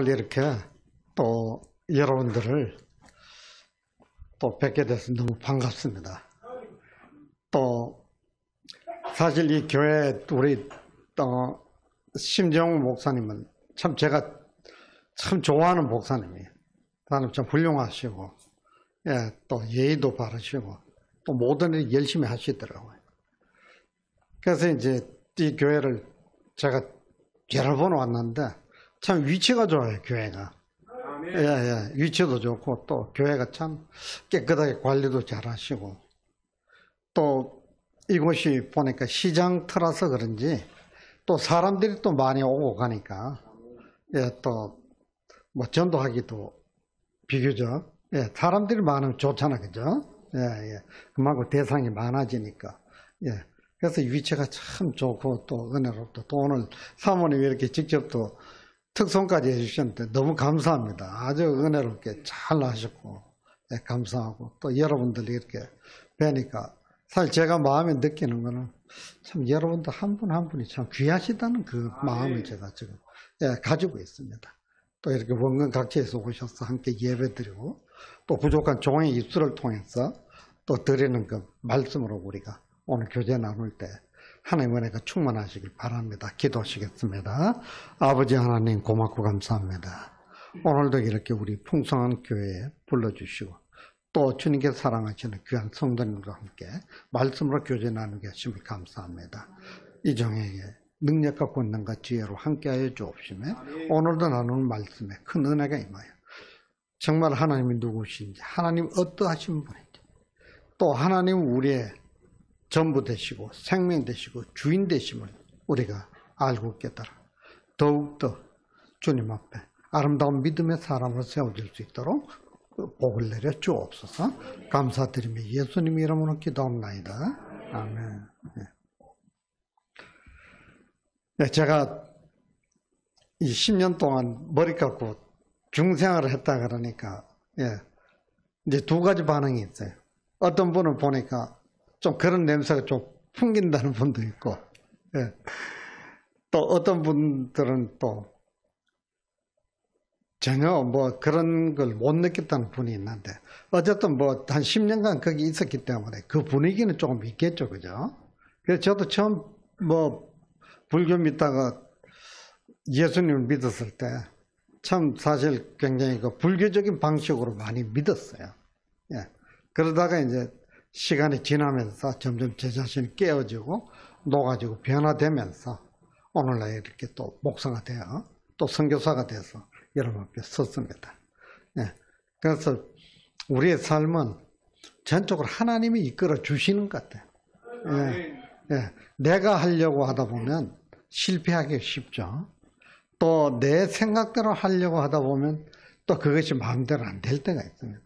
이렇게 또 여러분들을 또 뵙게 돼서 너무 반갑습니다. 또 사실 이 교회 우리 심정우 목사님은 참 제가 참 좋아하는 목사님이에요. 나는 참 훌륭하시고, 예, 또 예의도 바르시고, 또 모든 일 열심히 하시더라고요. 그래서 이제 이 교회를 제가 여러 번 왔는데 참 위치가 좋아요, 교회가. 예, 위치도 좋고 또 교회가 참 깨끗하게 관리도 잘 하시고, 또 이곳이 보니까 시장 터라서 그런지 또 사람들이 또 많이 오고 가니까, 예, 또 뭐 전도하기도 비교적, 예, 사람들이 많으면 좋잖아, 그죠? 예, 예. 그만큼 대상이 많아지니까, 예. 그래서 위치가 참 좋고 또 은혜롭고, 또 오늘 사모님이 이렇게 직접 또 특송까지 해주셨는데 너무 감사합니다. 아주 은혜롭게 잘 하셨고, 예, 감사하고, 또 여러분들이 이렇게 뵈니까 사실 제가 마음에 느끼는 거는 참 여러분들 한 분 한 분이 참 귀하시다는 그 마음을 제가 지금, 예, 가지고 있습니다. 또 이렇게 원근 각지에서 오셔서 함께 예배드리고, 또 부족한 종의 입술을 통해서 또 드리는 그 말씀으로 우리가 오늘 교제 나눌 때 하나님의 은혜가 충만하시길 바랍니다. 기도하시겠습니다. 아버지 하나님 고맙고 감사합니다. 오늘도 이렇게 우리 풍성한 교회에 불러주시고, 또 주님께 사랑하시는 귀한 성도님과 함께 말씀으로 교제 나누게 하심을 감사합니다. 이정에게 능력과 권능과 지혜로 함께하여 주옵시며 오늘도 나누는 말씀에 큰 은혜가 임하여 정말 하나님이 누구신지, 하나님 어떠하신 분인지, 또 하나님 우리의 전부 되시고 생명 되시고 주인 되심을 우리가 알고 깨달아 더욱더 주님 앞에 아름다운 믿음의 사람으로 세워질 수 있도록 복을 내려 주옵소서. 감사드리며 예수님 이름으로 기도합니다. 아멘. 네, 제가 이 10년 동안 머리 감고 중생활을 했다 그러니까, 예, 이제 두 가지 반응이 있어요. 어떤 분은 보니까 좀 그런 냄새가 좀 풍긴다는 분도 있고, 예, 또 어떤 분들은 또 전혀 뭐 그런 걸 못 느꼈다는 분이 있는데, 어쨌든 뭐 한 10년간 거기 있었기 때문에 그 분위기는 조금 있겠죠, 그죠? 그래서 저도 처음 뭐 불교 믿다가 예수님을 믿었을 때 참 사실 굉장히 그 불교적인 방식으로 많이 믿었어요. 예. 그러다가 이제 시간이 지나면서 점점 제 자신이 깨어지고 녹아지고 변화되면서 오늘날 이렇게 또 목사가 되어 또 선교사가 돼서 여러분 앞에 섰습니다. 예. 그래서 우리의 삶은 전적으로 하나님이 이끌어 주시는 것 같아요. 예. 예. 내가 하려고 하다 보면 실패하기 쉽죠. 또 내 생각대로 하려고 하다 보면 또 그것이 마음대로 안 될 때가 있습니다.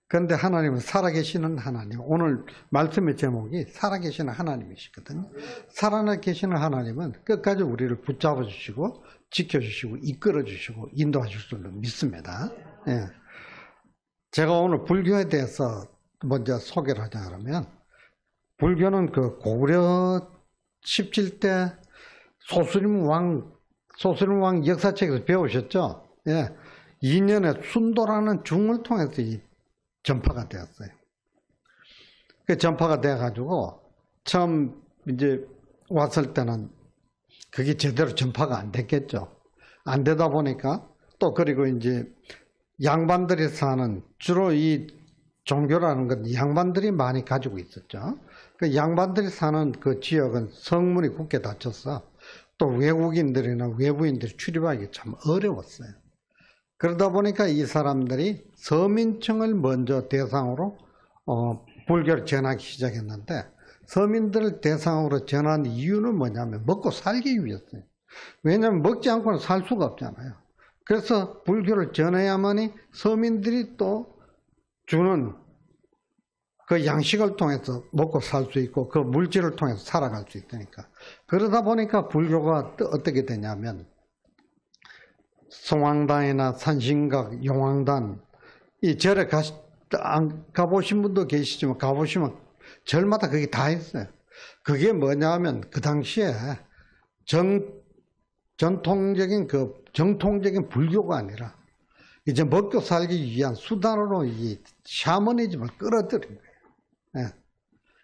그런데 하나님은 살아계시는 하나님, 오늘 말씀의 제목이 살아계시는 하나님이시거든요. 살아계시는 하나님은 끝까지 우리를 붙잡아 주시고 지켜주시고 이끌어 주시고 인도해 주실 줄로 믿습니다. 예. 제가 오늘 불교에 대해서 먼저 소개를 하자 그러면, 불교는 그 고구려 17대 소수림 왕 역사책에서 배우셨죠? 예. 2년에 순도라는 중을 통해서 이 전파가 되었어요. 그 전파가 돼가지고 처음 이제 왔을 때는 그게 제대로 전파가 안 됐겠죠. 안 되다 보니까 또 그리고 이제 양반들이 사는, 주로 이 종교라는 건 양반들이 많이 가지고 있었죠. 그 양반들이 사는 그 지역은 성문이 굳게 닫혀서 또 외국인들이나 외부인들이 출입하기 참 어려웠어요. 그러다 보니까 이 사람들이 서민층을 먼저 대상으로 불교를 전하기 시작했는데, 서민들을 대상으로 전한 이유는 뭐냐면 먹고 살기 위해서요. 왜냐하면 먹지 않고는 살 수가 없잖아요. 그래서 불교를 전해야만이 서민들이 또 주는 그 양식을 통해서 먹고 살 수 있고 그 물질을 통해서 살아갈 수 있으니까. 그러다 보니까 불교가 어떻게 되냐면, 성황단이나 산신각, 용왕단, 이 절에 안 가보신 분도 계시지만 가보시면 절마다 그게 다 있어요. 그게 뭐냐면 그 당시에 전통적인 정통적인 불교가 아니라 이제 먹고 살기 위한 수단으로 이 샤머니즘을 끌어들인 거예요. 예.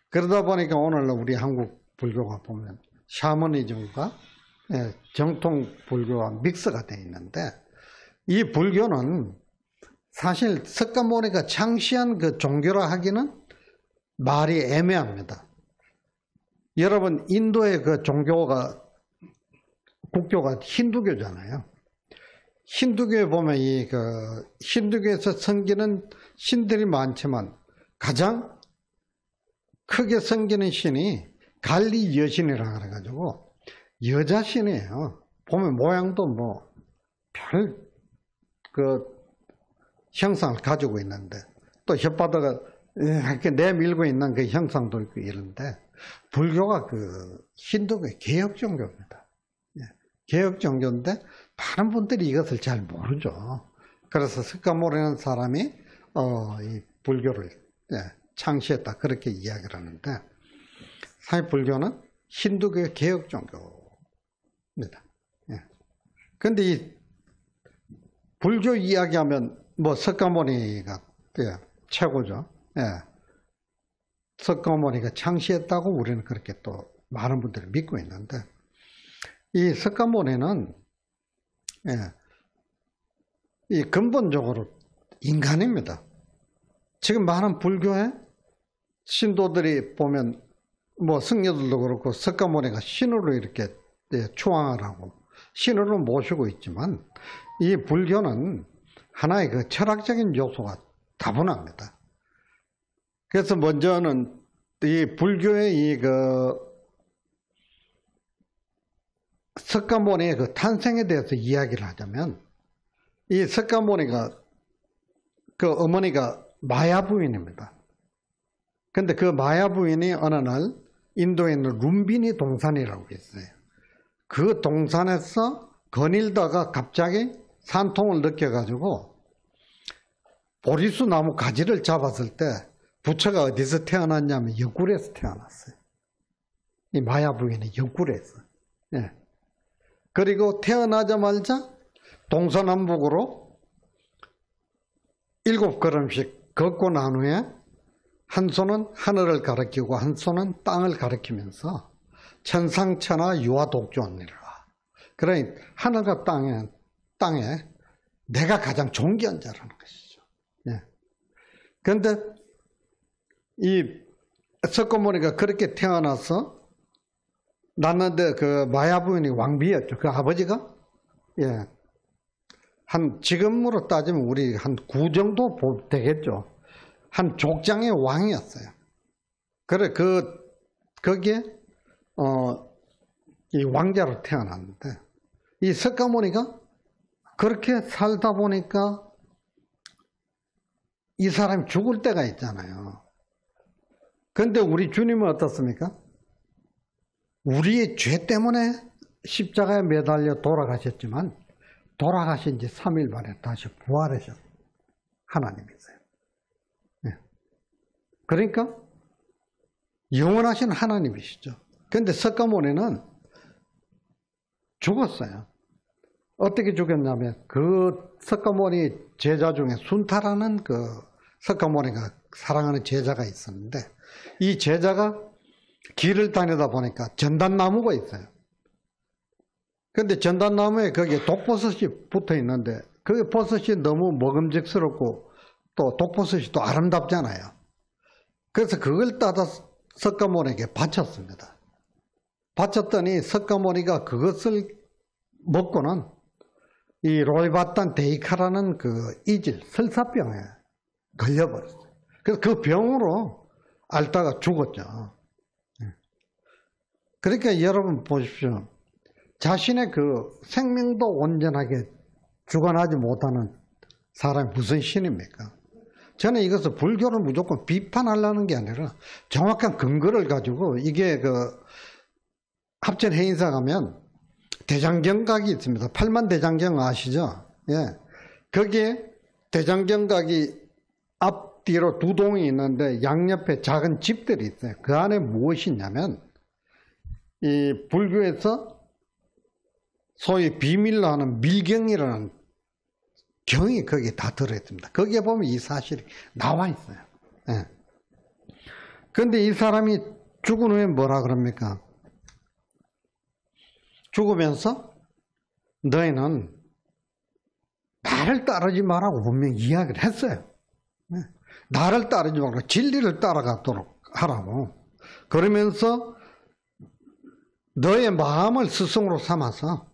그러다 보니까 오늘 우리 한국 불교가 보면 샤머니즘과 정통 불교가 믹스가 되어 있는데, 이 불교는 사실 석가모니가 창시한 그 종교라 하기는 말이 애매합니다. 여러분, 인도의 그 종교가, 국교가 힌두교잖아요. 힌두교에 보면 힌두교에서 섬기는 신들이 많지만 가장 크게 섬기는 신이 갈리 여신이라 그래가지고 여자 신이에요. 보면 모양도 뭐 별 형상을 가지고 있는데, 또 혓바닥을 이렇게 내밀고 있는 그 형상도 있고 이런데, 불교가 힌두교의 개혁 종교입니다. 개혁 종교인데 많은 분들이 이것을 잘 모르죠. 그래서 석가모니라는 사람이 이 불교를 창시했다, 그렇게 이야기를 하는데, 사실 불교는 힌두교의 개혁 종교입니다. 그런데 이 불교 이야기하면 뭐 석가모니가 최고죠. 석가모니가 창시했다고 우리는 그렇게 또 많은 분들이 믿고 있는데, 이 석가모니는 이 근본적으로 인간입니다. 지금 많은 불교의 신도들이 보면 뭐 승려들도 그렇고 석가모니가 신으로 이렇게 추앙을 하고 신으로 모시고 있지만, 이 불교는 하나의 그 철학적인 요소가 다분합니다. 그래서 먼저는 이 불교의 석가모니의 그 탄생에 대해서 이야기를 하자면, 이 석가모니가 어머니가 마야 부인입니다. 근데 그 마야 부인이 어느 날 인도에 있는 룸비니 동산이라고 있어요. 그 동산에서 거닐다가 갑자기 산통을 느껴가지고 보리수 나무 가지를 잡았을 때 부처가 어디서 태어났냐면 옆굴에서 태어났어요. 이 마야 부인이 옆굴에서. 그리고 태어나자마자 동서남북으로 7걸음씩 걷고 난 후에 한 손은 하늘을 가리키고 한 손은 땅을 가리키면서 천상천하 유아독존이라. 그러니 하늘과 땅에 내가 가장 존귀한 자라는 것이죠. 그런데 이 석가모니가 그렇게 태어나서 났는데, 그 마야 부인이 왕비였죠. 그 아버지가 지금으로 따지면 우리 한 9 정도 되겠죠. 한 족장의 왕이었어요. 그래 거기에 이 왕자로 태어났는데, 이 석가모니가 그렇게 살다 보니까 이 사람이 죽을 때가 있잖아요. 그런데 우리 주님은 어떻습니까? 우리의 죄 때문에 십자가에 매달려 돌아가셨지만 돌아가신 지 3일 만에 다시 부활하셨 하나님이세요. 그러니까 영원하신 하나님이시죠. 그런데 석가모니는 죽었어요. 어떻게 죽였냐면, 그 석가모니 제자 중에 순타라는 석가모니가 사랑하는 제자가 있었는데, 이 제자가 길을 다니다 보니까 전단나무가 있어요. 근데 전단나무에 거기에 독버섯이 붙어 있는데, 그 버섯이 너무 먹음직스럽고 또 독버섯이 또 아름답잖아요. 그래서 그걸 따다 석가모니에게 바쳤습니다. 바쳤더니 석가모니가 그것을 먹고는 이 로이바탄 데이카라는 설사병에 걸려버렸어요. 그래서 그 병으로 앓다가 죽었죠. 그러니까 여러분 보십시오. 자신의 생명도 온전하게 주관하지 못하는 사람이 무슨 신입니까? 저는 이것을 불교를 무조건 비판하려는 게 아니라 정확한 근거를 가지고, 이게 합천 해인사 가면 대장경각이 있습니다. 팔만대장경 아시죠? 거기에 대장경각이 앞뒤로 2동이 있는데 양옆에 작은 집들이 있어요. 그 안에 무엇이 있냐면, 이 불교에서 소위 비밀로 하는 밀경이라는 경이 거기에 다 들어있습니다. 거기에 보면 이 사실이 나와 있어요. 예. 그런데 이 사람이 죽은 후에 뭐라 그럽니까? 죽으면서 너희는 나를 따르지 말라고 분명히 이야기를 했어요. 예. 나를 따르지 말고 진리를 따라가도록 하라고. 그러면서 너의 마음을 스승으로 삼아서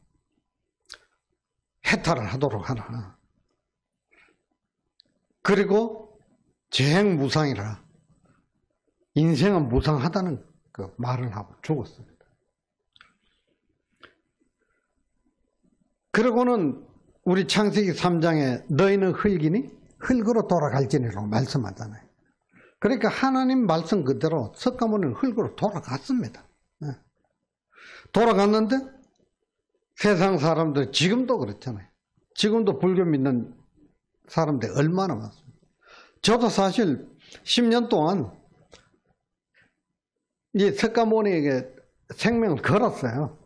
해탈을 하도록 하라. 그리고 재행무상이라. 인생은 무상하다는 그 말을 하고 죽었습니다. 그러고는 우리 창세기 3장에 너희는 흙이니 흙으로 돌아갈지니라고 말씀하잖아요. 그러니까 하나님 말씀 그대로 석가모니는 흙으로 돌아갔습니다. 돌아갔는데 세상 사람들 지금도 그렇잖아요. 지금도 불교 믿는 사람들이 얼마나 많습니다. 저도 사실 10년 동안 이 석가모니에게 생명을 걸었어요.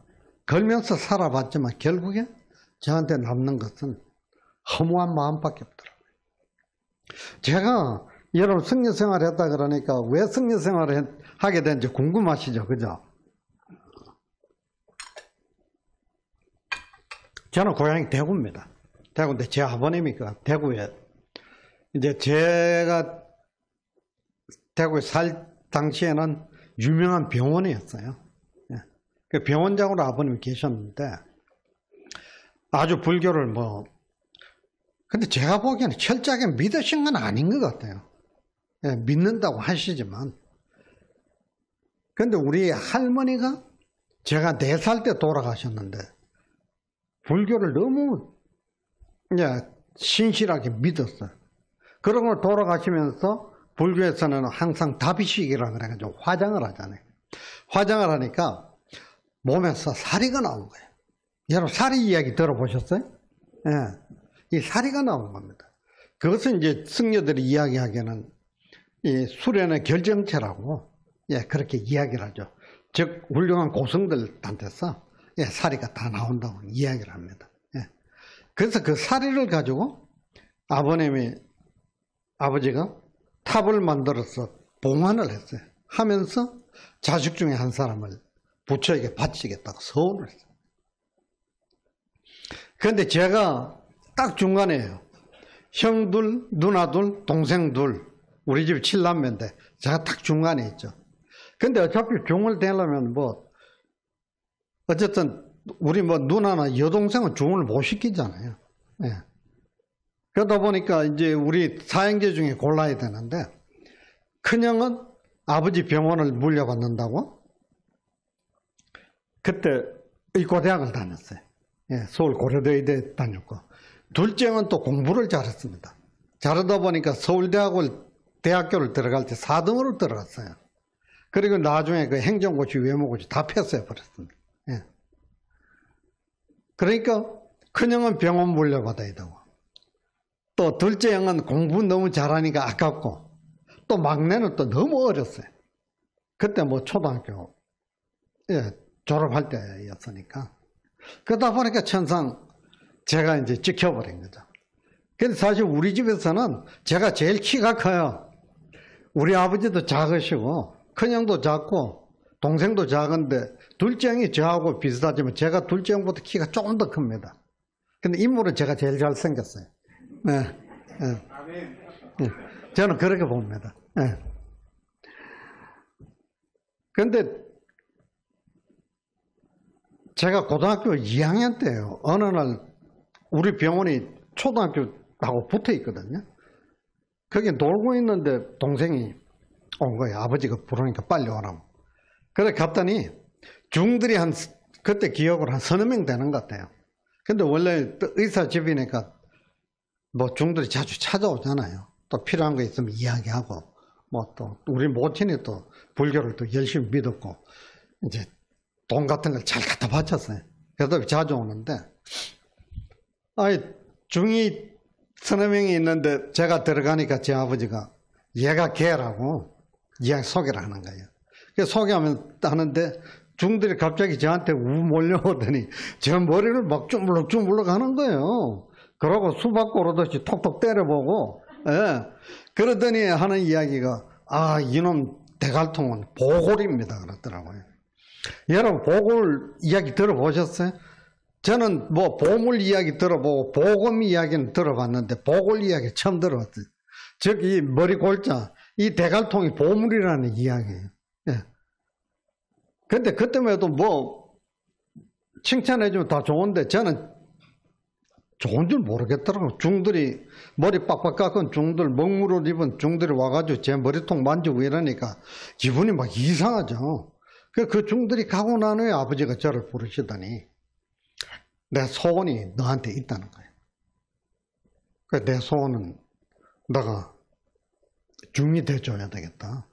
걸면서 살아봤지만 결국에 저한테 남는 것은 허무한 마음밖에 없더라고요. 제가 여러분 승려생활 했다 그러니까 왜 승려생활을 하게 된지 궁금하시죠? 그죠? 저는 고향이 대구입니다. 대구인데 제 아버님이 그 대구에 이제 제가 대구에 살 당시에는 유명한 병원이었어요. 그 병원장으로 아버님이 계셨는데 아주 불교를 근데 제가 보기에는 철저하게 믿으신 건 아닌 것 같아요. 믿는다고 하시지만. 근데 우리 할머니가 제가 4살 때 돌아가셨는데 불교를 너무 신실하게 믿었어요. 그러고 돌아가시면서 불교에서는 항상 다비식이라고 그래가지고 화장을 하잖아요. 화장을 하니까 몸에서 사리가 나온 거예요. 여러분 사리 이야기 들어보셨어요? 예, 이 사리가 나온 겁니다. 그것은 이제 승려들이 이야기하기에는 이 수련의 결정체라고 그렇게 이야기를 하죠. 즉 훌륭한 고승들한테서 사리가 다 나온다고 이야기를 합니다. 그래서 그 사리를 가지고 아버지가 탑을 만들어서 봉안을 했어요. 하면서 자식 중에 한 사람을 부처에게 바치겠다고 서운을 했어요. 그런데 제가 딱 중간에요. 형둘, 누나둘, 동생둘, 우리 집 7남매인데 제가 딱 중간에 있죠. 근데 어차피 중을 되려면 어쨌든 우리 누나나 여동생은 중을 못 시키잖아요. 그러다 보니까 이제 우리 사형제 중에 골라야 되는데 큰형은 아버지 병원을 물려받는다고 그때 의과대학을 다녔어요. 서울 고려대의대 다녔고 둘째는 또 공부를 잘했습니다. 잘하다 보니까 대학교를 들어갈 때 4등으로 들어갔어요. 그리고 나중에 그 행정고시, 외모고시 다 패스해 버렸습니다. 그러니까 큰형은 병원 물려받아야 되고 또 둘째 형은 공부 너무 잘하니까 아깝고 또 막내는 또 너무 어렸어요. 그때 초등학교 졸업할 때였으니까 그러다 보니까 천상 제가 이제 찍혀버린 거죠. 근데 사실 우리 집에서는 제가 제일 키가 커요. 우리 아버지도 작으시고 큰형도 작고 동생도 작은데 둘째 형이 저하고 비슷하지만 제가 둘째 형보다 키가 조금 더 큽니다. 근데 인물은 제가 제일 잘생겼어요. 저는 그렇게 봅니다. 그런데 제가 고등학교 2학년 때요. 어느 날 우리 병원이 초등학교하고 붙어 있거든요. 거기 놀고 있는데 동생이 온 거예요. 아버지가 부르니까 빨리 오라고. 그래 갔더니 중들이 그때 기억으로 한 30명 되는 것 같아요. 근데 원래 의사 집이니까 중들이 자주 찾아오잖아요. 또 필요한 거 있으면 이야기하고 또 우리 모친이 또 불교를 또 열심히 믿었고 이제 돈 같은 걸 잘 갖다 바쳤어요. 그래서 자주 오는데 중이 30명이 있는데 제가 들어가니까 제 아버지가 얘가 걔라고 이야기 소개를 하는 거예요. 그래서 소개하는데 중들이 갑자기 저한테 몰려오더니 제 머리를 막 주물럭주물럭 하는 거예요. 그러고 수박 고르듯이 톡톡 때려보고, 예. 그러더니 하는 이야기가, 아, 이놈 대갈통은 보골입니다. 그러더라고요. 여러분, 보골 이야기 들어보셨어요? 저는 뭐 보물 이야기 들어보고 보검 이야기는 들어봤는데 보골 이야기 처음 들어봤어요. 저기 머리 골자, 이 대갈통이 보물이라는 이야기예요. 예. 근데 그때만 해도 뭐 칭찬해주면 다 좋은데 저는 좋은 줄 모르겠더라고요. 중들이 머리 빡빡 깎은 중들, 먹물을 입은 중들이 와가지고 제 머리통 만지고 이러니까 기분이 막 이상하죠. 그 중들이 가고 난 후에 아버지가 저를 부르시더니 내 소원이 너한테 있다는 거예요. 내 소원은 너가 중이 돼줘야 되겠다.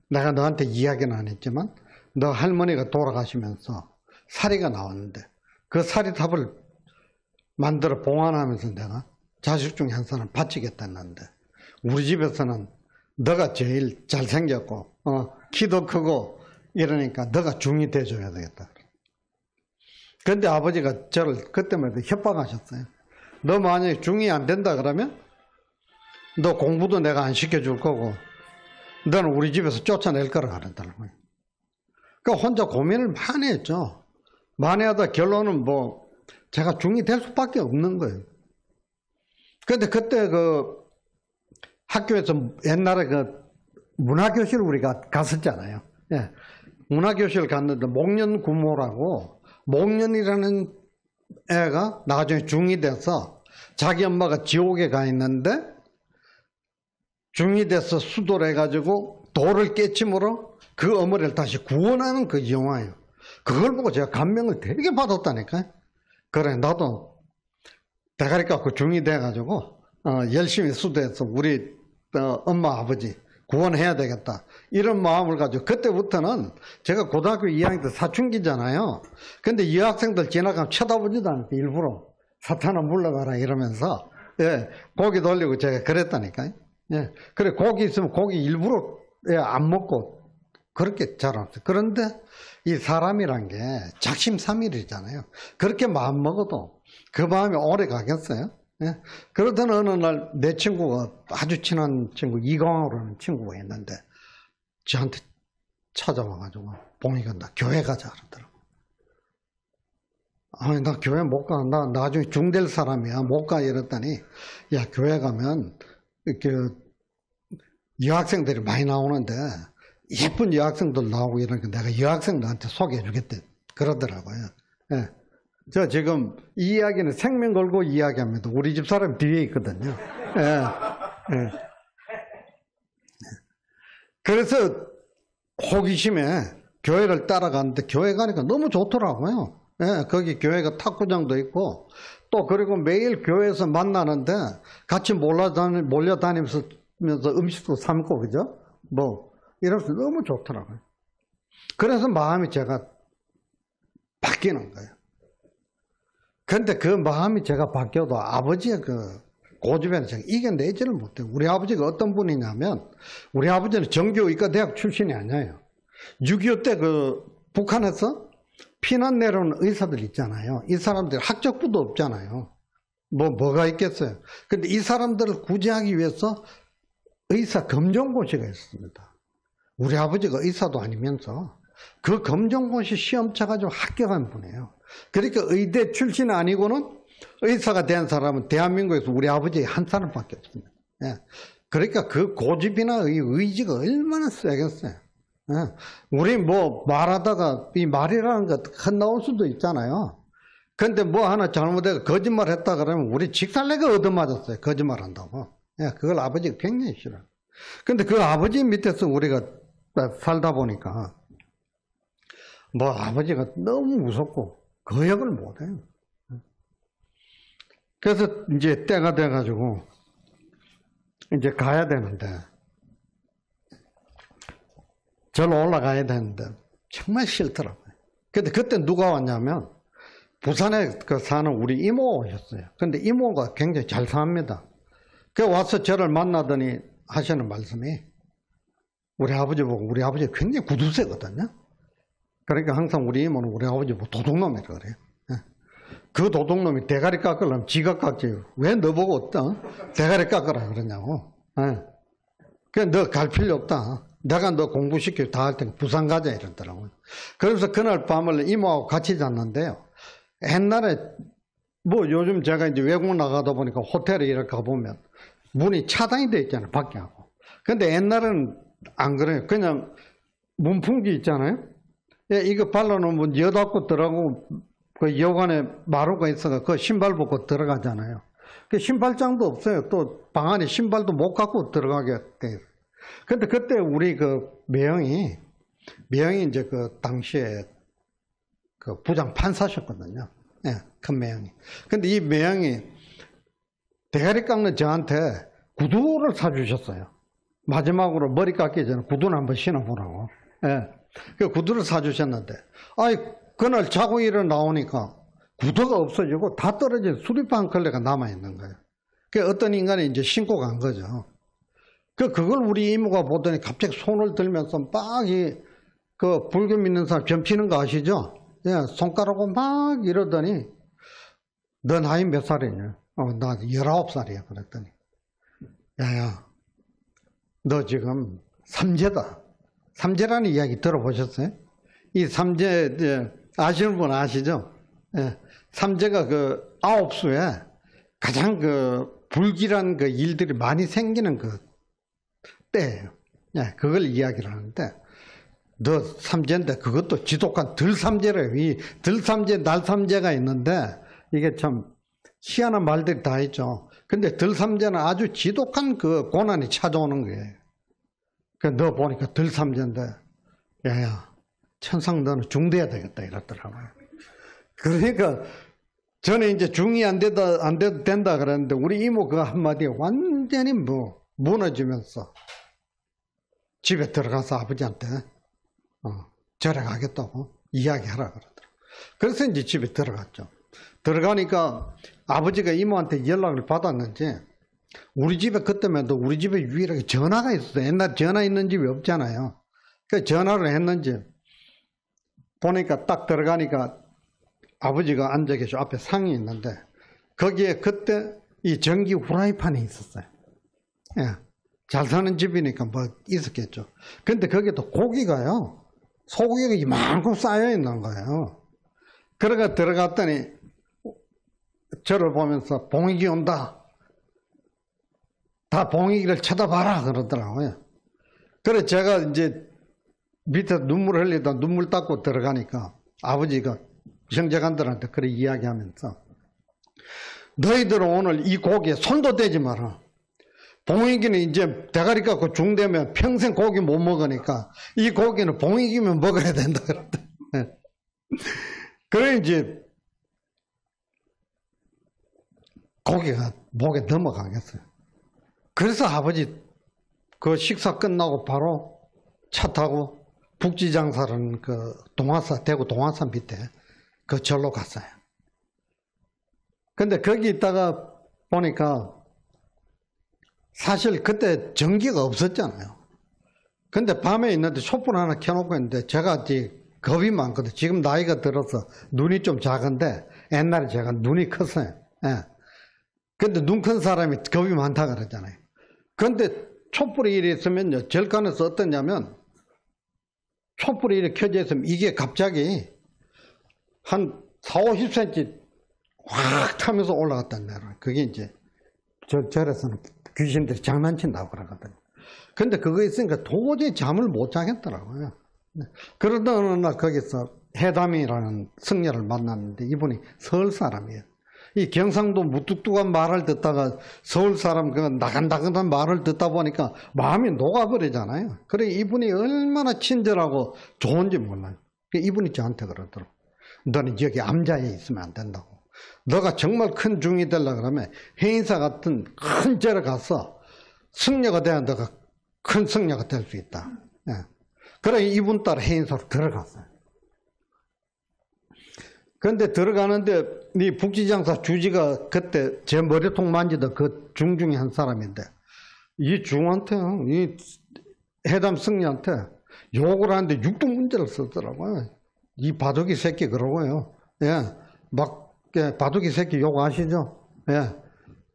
내가 너한테 이야기는 안 했지만 너 할머니가 돌아가시면서 사리가 나왔는데 그 사리탑을 만들어 봉안하면서 내가 자식 중에 한 사람 바치겠다 했는데 우리 집에서는 너가 제일 잘생겼고 키도 크고 이러니까 너가 중이 돼줘야 되겠다. 근데 아버지가 저를 그때마다 협박하셨어요. 너 만약에 중이 안 된다 그러면 너 공부도 내가 안 시켜줄 거고 너는 우리 집에서 쫓아낼 거라 그랬다는 거예요. 그러니까 혼자 고민을 많이 했죠. 많이 하다 결론은 뭐 제가 중이 될 수밖에 없는 거예요. 근데 그때 그 학교에서 옛날에 그 문화교실 우리가 갔었잖아요. 예. 문화교실 갔는데 목련구모라고 목련이라는 애가 나중에 중2 돼서 자기 엄마가 지옥에 가 있는데 중2 돼서 수도를 해가지고 돌을 깨침으로 그 어머니를 다시 구원하는 그 영화예요. 그걸 보고 제가 감명을 되게 받았다니까요. 그래 나도 대가리 깎고 중2 돼가지고 열심히 수도해서 우리 엄마 아버지 구원해야 되겠다 이런 마음을 가지고 그때부터는 제가 고등학교 2학년 때 사춘기잖아요. 근데 여학생들 지나가면 쳐다보지도 않고 일부러 사탄아 물러가라 이러면서 예, 고기 돌리고 제가 그랬다니까요. 예, 그래 고기 있으면 고기 일부러 안 먹고 그렇게 자랐어요. 그런데 이 사람이란 게 작심삼일이잖아요. 그렇게 마음 먹어도 그 마음이 오래 가겠어요? 예? 그러던 어느 날 내 친구가 아주 친한 친구 이광호라는 친구가 있는데 저한테 찾아와가지고 봉이가 나 교회 가자 그러더라고. 아니 나 교회 못 가. 나 나중에 중될 사람이야. 못 가 이랬더니 야 교회 가면 이렇게 여학생들이 많이 나오는데 예쁜 여학생들 나오고 이러니까 내가 여학생들한테 소개해 주겠대 그러더라고요. 예. 저 지금 이 이야기는 생명 걸고 이야기합니다. 우리 집 사람 뒤에 있거든요. 예. 예. 그래서 호기심에 교회를 따라갔는데 교회 가니까 너무 좋더라고요. 예. 거기 교회가 탁구장도 있고 또 그리고 매일 교회에서 만나는데 같이 몰려다니면서 음식도 삶고 그죠? 뭐 이러면서 너무 좋더라고요. 그래서 마음이 제가 바뀌는 거예요. 근데 그 마음이 제가 바뀌어도 아버지의 그 고집에는 제가 이겨내지를 못해요. 우리 아버지가 어떤 분이냐면 우리 아버지는 정교의과대학 출신이 아니에요. 6.25 때 그 북한에서 피난 내려온 의사들 있잖아요. 이 사람들 학적부도 없잖아요. 뭐가 있겠어요. 근데 이 사람들을 구제하기 위해서 의사 검정고시가 있습니다. 우리 아버지가 의사도 아니면서 그 검정고시 시험 쳐가지고 합격한 분이에요. 그러니까 의대 출신 아니고는 의사가 된 사람은 대한민국에서 우리 아버지 한 사람밖에 없습니다. 예. 그러니까 그 고집이나 의지가 얼마나 세겠어요. 예. 우리 뭐 말하다가 이 말이라는 거 헛나올 수도 있잖아요. 근데 뭐 하나 잘못해서 거짓말 했다 그러면 우리 직살내가 얻어맞았어요. 거짓말 한다고. 예. 그걸 아버지가 굉장히 싫어요. 근데 그 아버지 밑에서 우리가 살다 보니까 뭐 아버지가 너무 무섭고 거역을 못해요. 그래서 이제 때가 돼가지고 이제 가야 되는데 절로 올라가야 되는데 정말 싫더라고요. 근데 그때 누가 왔냐면 부산에 그 사는 우리 이모 오셨어요. 근데 이모가 굉장히 잘 삽니다. 그 와서 저를 만나더니 하시는 말씀이 우리 아버지 보고 우리 아버지가 굉장히 구두쇠거든요. 그러니까 항상 우리 이모는 우리 아버지 뭐 도둑놈이라 그래요. 예. 그 도둑놈이 대가리 깎으려면 지가 깎지. 왜 너 보고 어떠? 대가리 깎으라 그러냐고. 예. 그냥 너 갈 필요 없다. 내가 너 공부시키고 다 할 테니까 부산 가자 이러더라고요. 그래서 그날 밤을 이모하고 같이 잤는데요. 옛날에 뭐 요즘 제가 이제 외국 나가다 보니까 호텔에 이렇게 가보면 문이 차단이 돼 있잖아요. 밖에 하고. 근데 옛날에는 안 그래요. 그냥 문풍지 있잖아요. 예, 이거 발라놓으면 여닫고 들어가고 그 여관에 마루가 있어서 그 신발 벗고 들어가잖아요. 그 신발장도 없어요. 또 방 안에 신발도 못 갖고 들어가게 돼요. 근데 그때 우리 그 매형이 이제 그 당시에 그 부장 판사셨거든요. 예, 큰 매형이. 근데 이 매형이 대가리 깎는 저한테 구두를 사주셨어요. 마지막으로 머리 깎기 전에 구두를 한번 신어보라고. 예. 그 구두를 사주셨는데, 아이, 그날 자고 일어나오니까 구두가 없어지고 다 떨어진 수리판 걸레가 남아있는 거예요. 그 어떤 인간이 이제 신고 간 거죠. 그걸 우리 이모가 보더니 갑자기 손을 들면서 막 그 불교 믿는 사람 점피는 거 아시죠? 예, 손가락으로 막 이러더니, 너 나이 몇 살이냐? 나 19살이야. 그랬더니, 야야, 너 지금 삼재다. 삼재라는 이야기 들어보셨어요? 이 삼재, 아시는 분 아시죠? 예, 삼재가 그 9수에 가장 그 불길한 그 일들이 많이 생기는 그 때예요. 예, 그걸 이야기를 하는데, 너 삼재인데 그것도 지독한 들삼재래요. 이 들삼재, 날삼재가 있는데 이게 참 희한한 말들이 다 있죠. 근데 들삼재는 아주 지독한 그 고난이 찾아오는 거예요. 너 보니까 들삼재인데, 야야, 천상 너는 중돼야 되겠다 이랬더라고요. 그러니까 저는 이제 중이 안 돼도 된다 그랬는데 우리 이모 그 한마디에 완전히 뭐 무너지면서 집에 들어가서 아버지한테 절에 가겠다고 이야기하라 그러더라고요. 그래서 이제 집에 들어갔죠. 들어가니까 아버지가 이모한테 연락을 받았는지 우리 집에 그때만 해도 우리 집에 유일하게 전화가 있었어요. 옛날 전화 있는 집이 없잖아요. 그 전화를 했는지 보니까 딱 들어가니까 아버지가 앉아 계시고 앞에 상이 있는데 거기에 그때 이 전기 후라이팬이 있었어요. 예, 잘 사는 집이니까 뭐 있었겠죠. 근데 거기에도 고기가요. 소고기가 이만큼 쌓여 있는 거예요. 그러가 들어갔더니 저를 보면서 봉익이 온다. 다 봉익이를 쳐다봐라 그러더라고요. 그래 제가 이제 밑에 눈물 흘리다 눈물 닦고 들어가니까 아버지가 형제간들한테 그래 이야기하면서 너희들은 오늘 이 고기에 손도 대지 마라. 봉익이는 이제 대가리 깎고 중되면 평생 고기 못 먹으니까 이 고기는 봉익이면 먹어야 된다 그랬다. 그래 이제 고기가 목에 넘어가겠어요. 그래서 아버지 그 식사 끝나고 바로 차 타고 북지장사라는 그 대구 동화산 밑에 그 절로 갔어요. 근데 거기 있다가 보니까 사실 그때 전기가 없었잖아요. 근데 밤에 있는데 촛불 하나 켜놓고 있는데 제가 겁이 많거든요. 지금 나이가 들어서 눈이 좀 작은데 옛날에 제가 눈이 컸어요. 예. 근데 눈 큰 사람이 겁이 많다 그러잖아요. 근데 촛불이 이렇게 있으면요. 절간에서 어떠냐면 촛불이 이렇게 켜져 있으면 이게 갑자기 한 4, 50cm 확 타면서 올라갔단 말이에요. 그게 이제 절에서는 귀신들이 장난친다고 그러거든요. 근데 그거 있으니까 도저히 잠을 못 자겠더라고요. 그러다 어느 날 거기서 해담이라는 승려를 만났는데 이분이 서울 사람이에요. 이 경상도 무뚝뚝한 말을 듣다가 서울 사람 그 나간다간한 말을 듣다 보니까 마음이 녹아버리잖아요. 그래 이분이 얼마나 친절하고 좋은지 몰라요. 이분이 저한테 그러더라고요. 너는 여기 암자에 있으면 안 된다고. 너가 정말 큰 중이 되려고 그러면 해인사 같은 큰 절에 가서 승려가 돼야 너가 큰 승려가 될 수 있다. 예. 그래 이분 따라 해인사로 들어갔어요. 그런데 들어가는데 이 북지장사 주지가 그때 제 머리통 만지던 그 중 중에 한 사람인데 이 중한테 이 해담 승려한테 욕을 하는데 육두 문제를 썼더라고요. 이 바둑이 새끼 그러고요. 예, 막 바둑이 새끼 욕 아시죠? 예,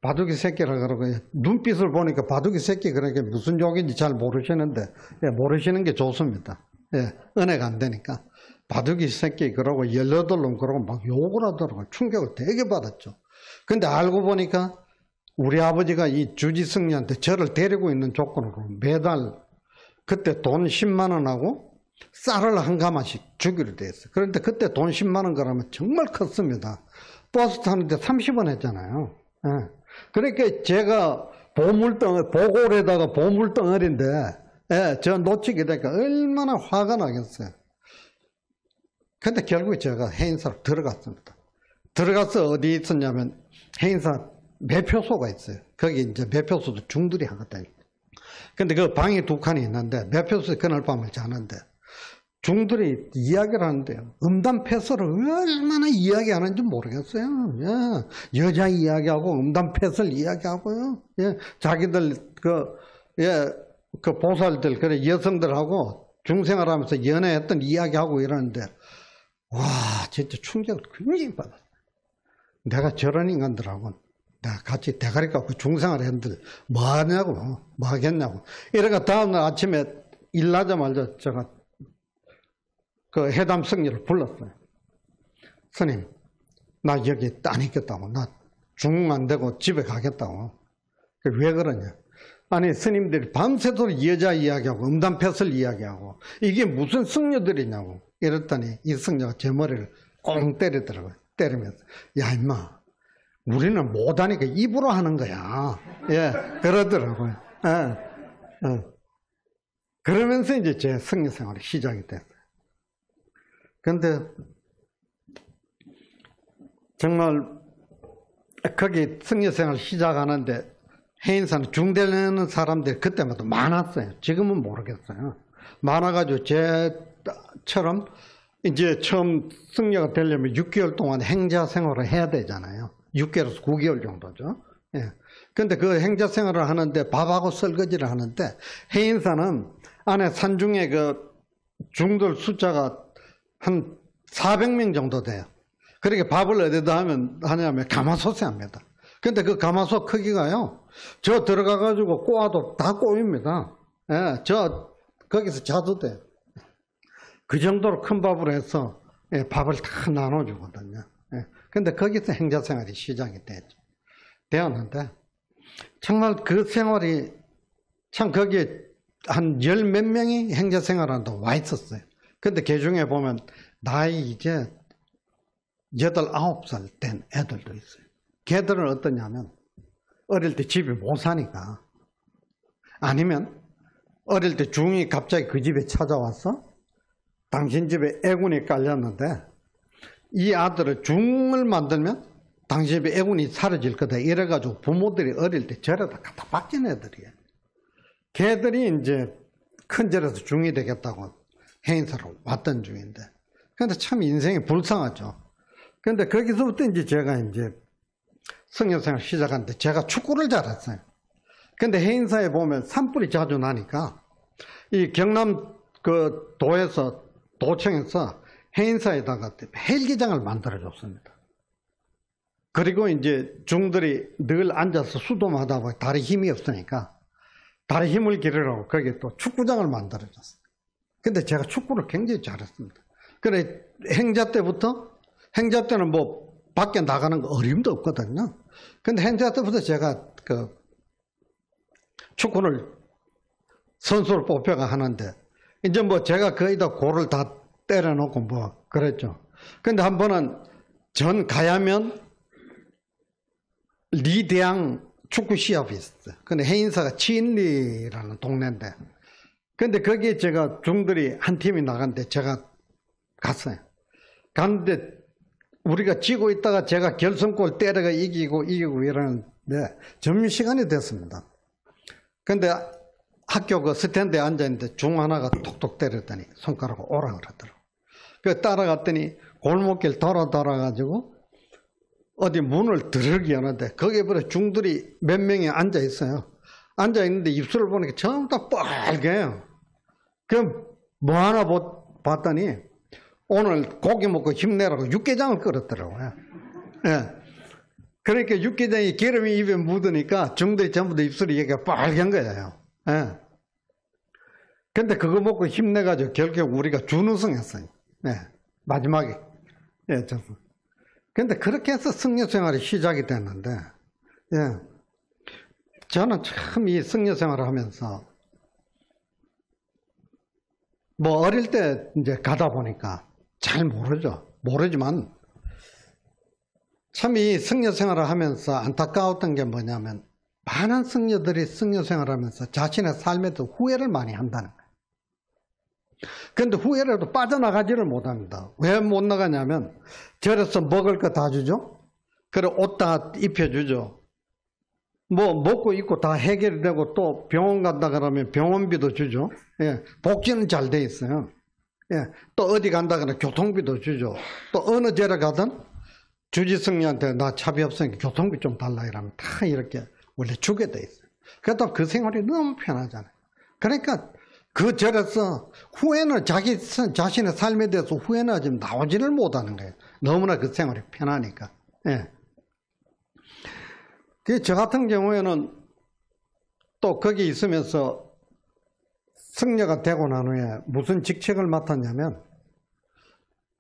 바둑이 새끼라 그러고 눈빛을 보니까 바둑이 새끼 그러니까 무슨 욕인지 잘 모르시는데 예, 모르시는 게 좋습니다. 예, 은혜가 안 되니까 바둑이 새끼 그러고 18놈 그러고 막 욕을 하더라고요. 충격을 되게 받았죠. 근데 알고 보니까 우리 아버지가 이 주지승리한테 저를 데리고 있는 조건으로 매달 그때 돈 10만 원하고 쌀을 한 가마씩 주기로 돼 있어요. 그런데 그때 돈 10만 원 그러면 정말 컸습니다. 버스 타는데 30원 했잖아요. 예. 그러니까 제가 보골에다가 보물덩어리인데 예, 저 놓치게 되니까 얼마나 화가 나겠어요. 근데 결국에 제가 해인사로 들어갔습니다. 들어가서 어디 있었냐면 해인사 매표소가 있어요. 거기 이제 매표소도 중들이 하거든요. 근데 그 방이 2칸이 있는데 매표소에 그날 밤을 자는데 중들이 이야기를 하는데요. 음담패설을 얼마나 이야기하는지 모르겠어요. 예. 여자 이야기하고 음담패설 이야기하고요. 예. 자기들 그 보살들 그래 여성들하고 중생활하면서 연애했던 이야기하고 이러는데 와 진짜 충격을 굉장히 받았어요. 내가 저런 인간들하고 내가 같이 대가리 깎고 중생활 했는데 뭐 하냐고 뭐 하겠냐고 이러니까 다음날 아침에 일나자마자 제가 그 해담 승리를 불렀어요. 스님 나 여기 안 있겠다고 나 중흥 안 되고 집에 가겠다고. 왜 그러냐. 아니 스님들이 밤새도록 여자 이야기하고 음담패설 이야기하고 이게 무슨 승려들이냐고 이랬더니 이 승려가 제 머리를 꽁 때리더라고요. 때리면서 야 임마 우리는 못하니까 입으로 하는 거야. 예, 그러더라고요. 예. 그러면서 이제 제 승려 생활이 시작이 됐어요. 근데 정말 거기 승려 생활 시작하는데 해인사는 중대는 사람들이 그때마다 많았어요. 지금은 모르겠어요. 많아가지고 제처럼 이제 처음 승려가 되려면 6개월 동안 행자 생활을 해야 되잖아요. 6개월에서 9개월 정도죠. 예. 근데 그 행자 생활을 하는데 밥하고 설거지를 하는데 해인사는 안에 산중에 그 중들 숫자가 한 400명 정도 돼요. 그렇게 밥을 어디다 하냐면 가마솥에 합니다. 근데 그 가마솥 크기가요, 저 들어가가지고 꼬아도 다 꼬입니다. 예, 거기서 자도 돼요. 그 정도로 큰 밥을 해서, 예, 밥을 다 나눠주거든요. 예, 근데 거기서 행자 생활이 시작이 되었는데, 정말 그 생활이, 참 거기에 한 10몇 명이 행자 생활한다고 와 있었어요. 근데 그 중에 보면, 나이 이제 8, 9살 된 애들도 있어요. 걔들은 어떠냐면 어릴 때 집에 못 사니까 아니면 어릴 때 중이 갑자기 그 집에 찾아와서 당신 집에 애군이 깔렸는데 이 아들을 중을 만들면 당신 집에 애군이 사라질 거다 이래가지고 부모들이 어릴 때 절에다 갖다 바친 애들이에요. 걔들이 이제 큰 절에서 중이 되겠다고 해인사로 왔던 중인데 근데 참 인생이 불쌍하죠. 근데 거기서부터 이제 제가 이제 성녀생활 시작하는데 제가 축구를 잘했어요. 근데 해인사에 보면 산불이 자주 나니까 이 경남 그 도청에서 해인사에다가 헬기장을 만들어줬습니다. 그리고 이제 중들이 늘 앉아서 수도하다 보니 다리 힘이 없으니까 다리 힘을 기르라고 거기에 또 축구장을 만들어줬어요. 근데 제가 축구를 굉장히 잘했습니다. 그래 행자 때는 뭐 밖에 나가는 거 어림도 없거든요. 근데 행자 때부터 제가 그 축구를 선수를 뽑혀가 하는데 이제 뭐 제가 거의 다 골을 다 때려놓고 뭐 그랬죠. 근데 한 번은 전 가야면 리대항 축구 시합이 있었어요. 근데 해인사가 치인리라는 동네인데 근데 거기에 제가 중들이 한 팀이 나갔는데 제가 갔어요. 갔는데 우리가 지고 있다가 제가 결승골 때려가 이기고 이러는데 점심시간이 됐습니다. 근데 학교 그 스탠드에 앉아있는데 중 하나가 톡톡 때렸더니 손가락을 오라 그러더라고요. 그 따라갔더니 골목길 돌아가지고 어디 문을 드르기 여는데 거기에 보면 중들이 몇 명이 앉아있어요. 앉아있는데 입술을 보니까 전부 다 빨개요. 그럼 뭐 하나 봤더니 오늘 고기 먹고 힘내라고 육개장을 끓였더라고요. 예. 그러니까 육개장이 기름이 입에 묻으니까 중들이 전부 다 입술이 여기가 빨간 거예요. 예. 근데 그거 먹고 힘내가지고 결국 우리가 준우승했어요. 예. 마지막에. 예, 근데 그렇게 해서 승려 생활이 시작이 됐는데, 예. 저는 참 이 승려 생활을 하면서, 뭐 어릴 때 이제 가다 보니까 잘 모르지만, 참 이 승려 생활을 하면서 안타까웠던 게 뭐냐면, 많은 승려들이 승려 생활을 하면서 자신의 삶에도 후회를 많이 한다는 거예요. 근데 후회라도 빠져나가지를 못합니다. 왜 못 나가냐면, 절에서 먹을 거 다 주죠? 그리고 옷 다 입혀주죠? 뭐, 먹고 입고 다 해결이 되고 또 병원 간다 그러면 병원비도 주죠? 예. 복지는 잘 돼 있어요. 예. 또 어디 간다 그러면 교통비도 주죠? 또 어느 절에 가든 주지승려한테 나 차비 없으니까 교통비 좀 달라 이러면 다 이렇게 원래 주게 돼 있어요. 그래도 그 생활이 너무 편하잖아요. 그러니까 그 절에서 후회는 자신의 삶에 대해서 후회는 하지 나오지를 못하는 거예요. 너무나 그 생활이 편하니까. 예. 저 같은 경우에는 또 거기 있으면서 승려가 되고 난 후에 무슨 직책을 맡았냐면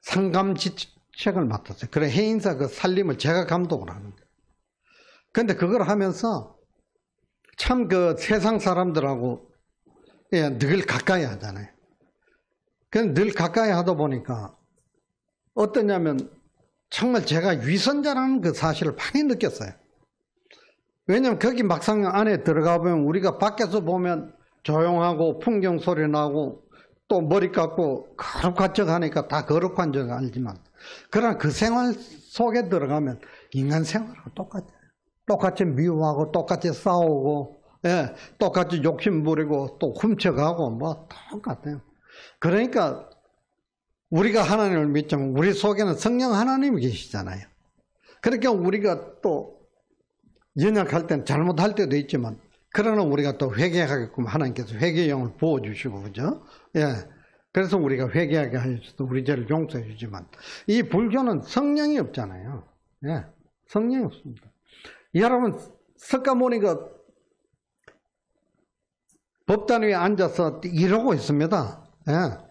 상감 직책을 맡았어요. 그래 해인사 그 살림을 제가 감독을 하는 거예요. 근데 그걸 하면서 참 그 세상 사람들하고 예, 늘 가까이 하잖아요. 그냥 늘 가까이 하다 보니까 어떠냐면 정말 제가 위선자라는 그 사실을 많이 느꼈어요. 왜냐면 거기 막상 안에 들어가 보면 우리가 밖에서 보면 조용하고 풍경 소리 나고 또 머리 깎고 거룩한 척 하니까 다 거룩한 줄 알지만 그러나 그 생활 속에 들어가면 인간 생활하고 똑같아요. 똑같이 미워하고 똑같이 싸우고 예, 똑같이 욕심 부리고 또 훔쳐가고 뭐 똑같아요. 그러니까 우리가 하나님을 믿지만 우리 속에는 성령 하나님이 계시잖아요. 그러니까 우리가 또 연약할 때는 잘못할 때도 있지만 그러나 우리가 또 회개하게끔 하나님께서 회개의 영을 부어주시고 그죠? 예, 그래서 우리가 회개하게 하셔서 우리 죄를 용서해 주지만 이 불교는 성령이 없잖아요. 예, 성령이 없습니다. 여러분 석가모니가 법단 위에 앉아서 이러고 있습니다. 예.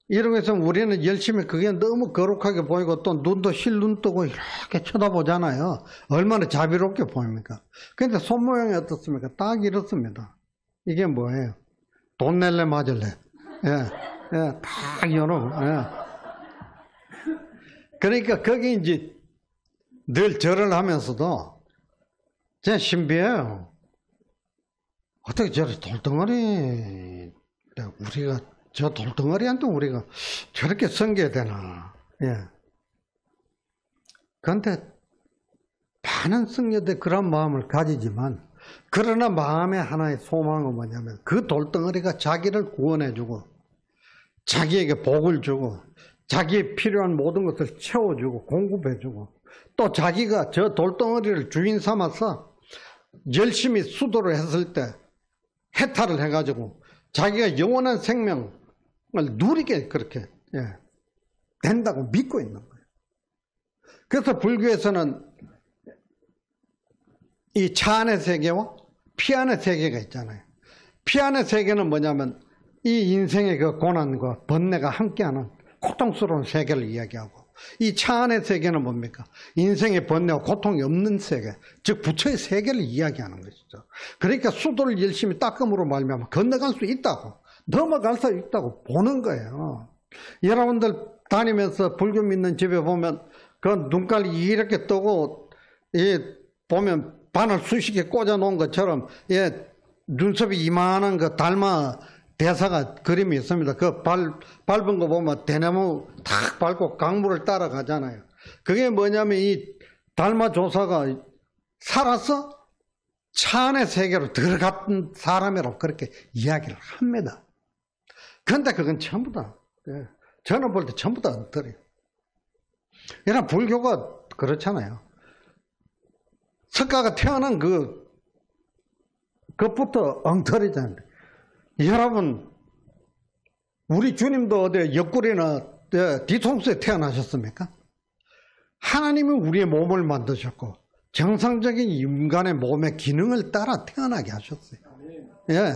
이러고 있으면 우리는 열심히 그게 너무 거룩하게 보이고 또 눈도 실눈 뜨고 이렇게 쳐다보잖아요. 얼마나 자비롭게 보입니까? 근데 손모양이 어떻습니까? 딱 이렇습니다. 이게 뭐예요? 돈 낼래 맞을래? 예. 예. 딱 이러고. 예. 그러니까 거기 이제 늘 절을 하면서도 진짜 신비해요. 어떻게 저렇게 돌덩어리, 우리가, 저 돌덩어리한테 우리가 저렇게 섬겨야 되나. 예. 그런데 많은 승려들 그런 마음을 가지지만, 그러나 마음의 하나의 소망은 뭐냐면, 그 돌덩어리가 자기를 구원해주고, 자기에게 복을 주고, 자기의 필요한 모든 것을 채워주고, 공급해주고, 또 자기가 저 돌덩어리를 주인 삼아서 열심히 수도를 했을 때, 해탈을 해가지고 자기가 영원한 생명을 누리게 그렇게 예, 된다고 믿고 있는 거예요. 그래서 불교에서는 이 차 안의 세계와 피 안의 세계가 있잖아요. 피 안의 세계는 뭐냐면 이 인생의 그 고난과 번뇌가 함께하는 고통스러운 세계를 이야기하고 이 차 안의 세계는 뭡니까? 인생의 번뇌와 고통이 없는 세계, 즉 부처의 세계를 이야기하는 것이죠. 그러니까 수도를 열심히 닦음으로 말미암아 건너갈 수 있다고, 넘어갈 수 있다고 보는 거예요. 여러분들 다니면서 불교 믿는 집에 보면 그 눈깔이 이렇게 뜨고 보면 바늘 수식에 꽂아 놓은 것처럼 눈썹이 이만한 그 달마 대사가 그림이 있습니다. 그 밟은 거 보면 대나무 탁 밟고 강물을 따라가잖아요. 그게 뭐냐면 이 달마 조사가 살아서 차 안의 세계로 들어간 사람이라고 그렇게 이야기를 합니다. 그런데 그건 전부 다, 저는 볼 때 전부 다 엉터리예요. 이런 불교가 그렇잖아요. 석가가 태어난 그것부터 엉터리잖아요. 여러분, 우리 주님도 어디 옆구리나 뒤통수에 태어나셨습니까? 하나님이 우리의 몸을 만드셨고 정상적인 인간의 몸의 기능을 따라 태어나게 하셨어요. 예.